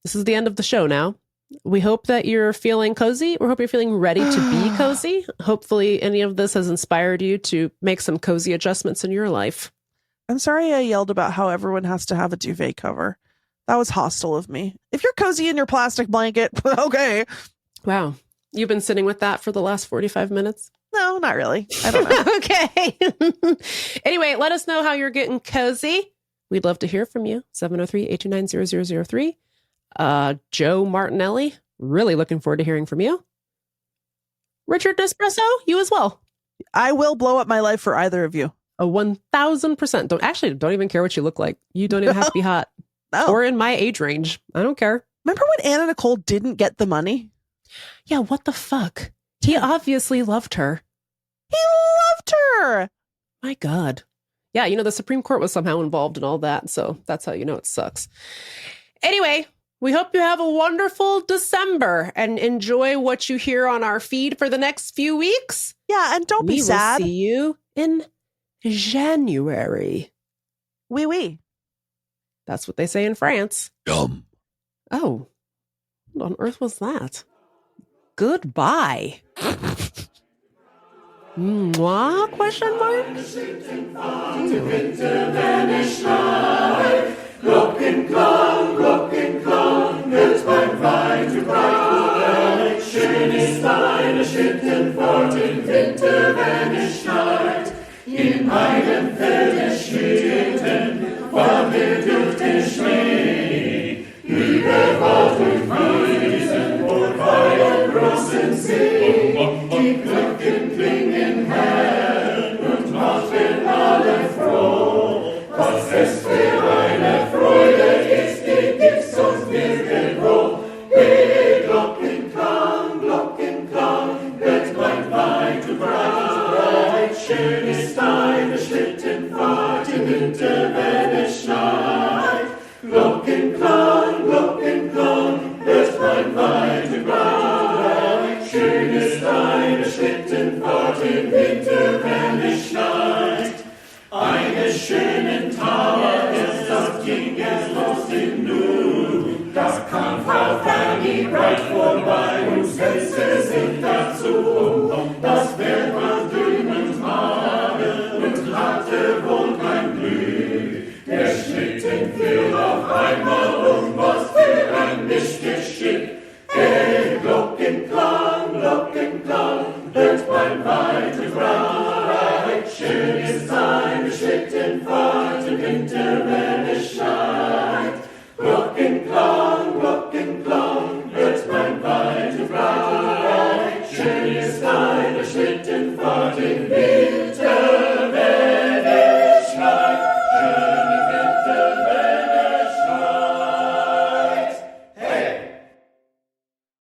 this is the end of the show now. We hope that you're feeling cozy. We hope you're feeling ready to be cozy. Hopefully any of this has inspired you to make some cozy adjustments in your life. I'm sorry I yelled about how everyone has to have a duvet cover. That was hostile of me. If you're cozy in your plastic blanket, okay. Wow. You've been sitting with that for the last 45 minutes? No, not really. I don't know. Okay. Anyway, let us know how you're getting cozy. We'd love to hear from you. 703-829-0003. Joe Martinelli, really looking forward to hearing from you. Richard Nespresso, you as well. I will blow up my life for either of you. 1,000%. Don't even care what you look like. You don't even have to be hot. No. Or in my age range. I don't care. Remember when Anna Nicole didn't get the money? Yeah, what the fuck? He obviously loved her. He loved her. My God. Yeah, the Supreme Court was somehow involved in all that. So that's how you know it sucks. Anyway, we hope you have a wonderful December and enjoy what you hear on our feed for the next few weeks. Yeah, and don't be sad. We will see you in January. Oui, oui. That's what they say in France. Yum. Oh, what on earth was that? Goodbye. Mwah? Question mark? Glockenklang, hält beim Wein zu breit. Schön ist deine Schlittenfahrt im Winter, wenn es schneit. In meinem Feld der Schlitten fahren wir durch den Schnee. Über Wald und Wiesen und bei dem großen See. Die Glocken klingen hell und machen alle froh. Was es für eine Freude ist, die gibt's uns nirgendwo. Hey, Glockenklang, hört mein weit und breit. Schön ist deine Schlittenfahrt im Winter, wenn es schneit. Glockenklang, hört mein weit und breit. Schön ist deine Schlittenfahrt im Winter, wenn es schneit. Eines schönen Tages, das ging es los im Nu. Das kam Frau Fanny breit vorbei und setzte sich dazu. Das Pferd war dünn und mager und hatte wohl kein Glück. Der Schlitten fiel auf einmal was für ein Missgeschick.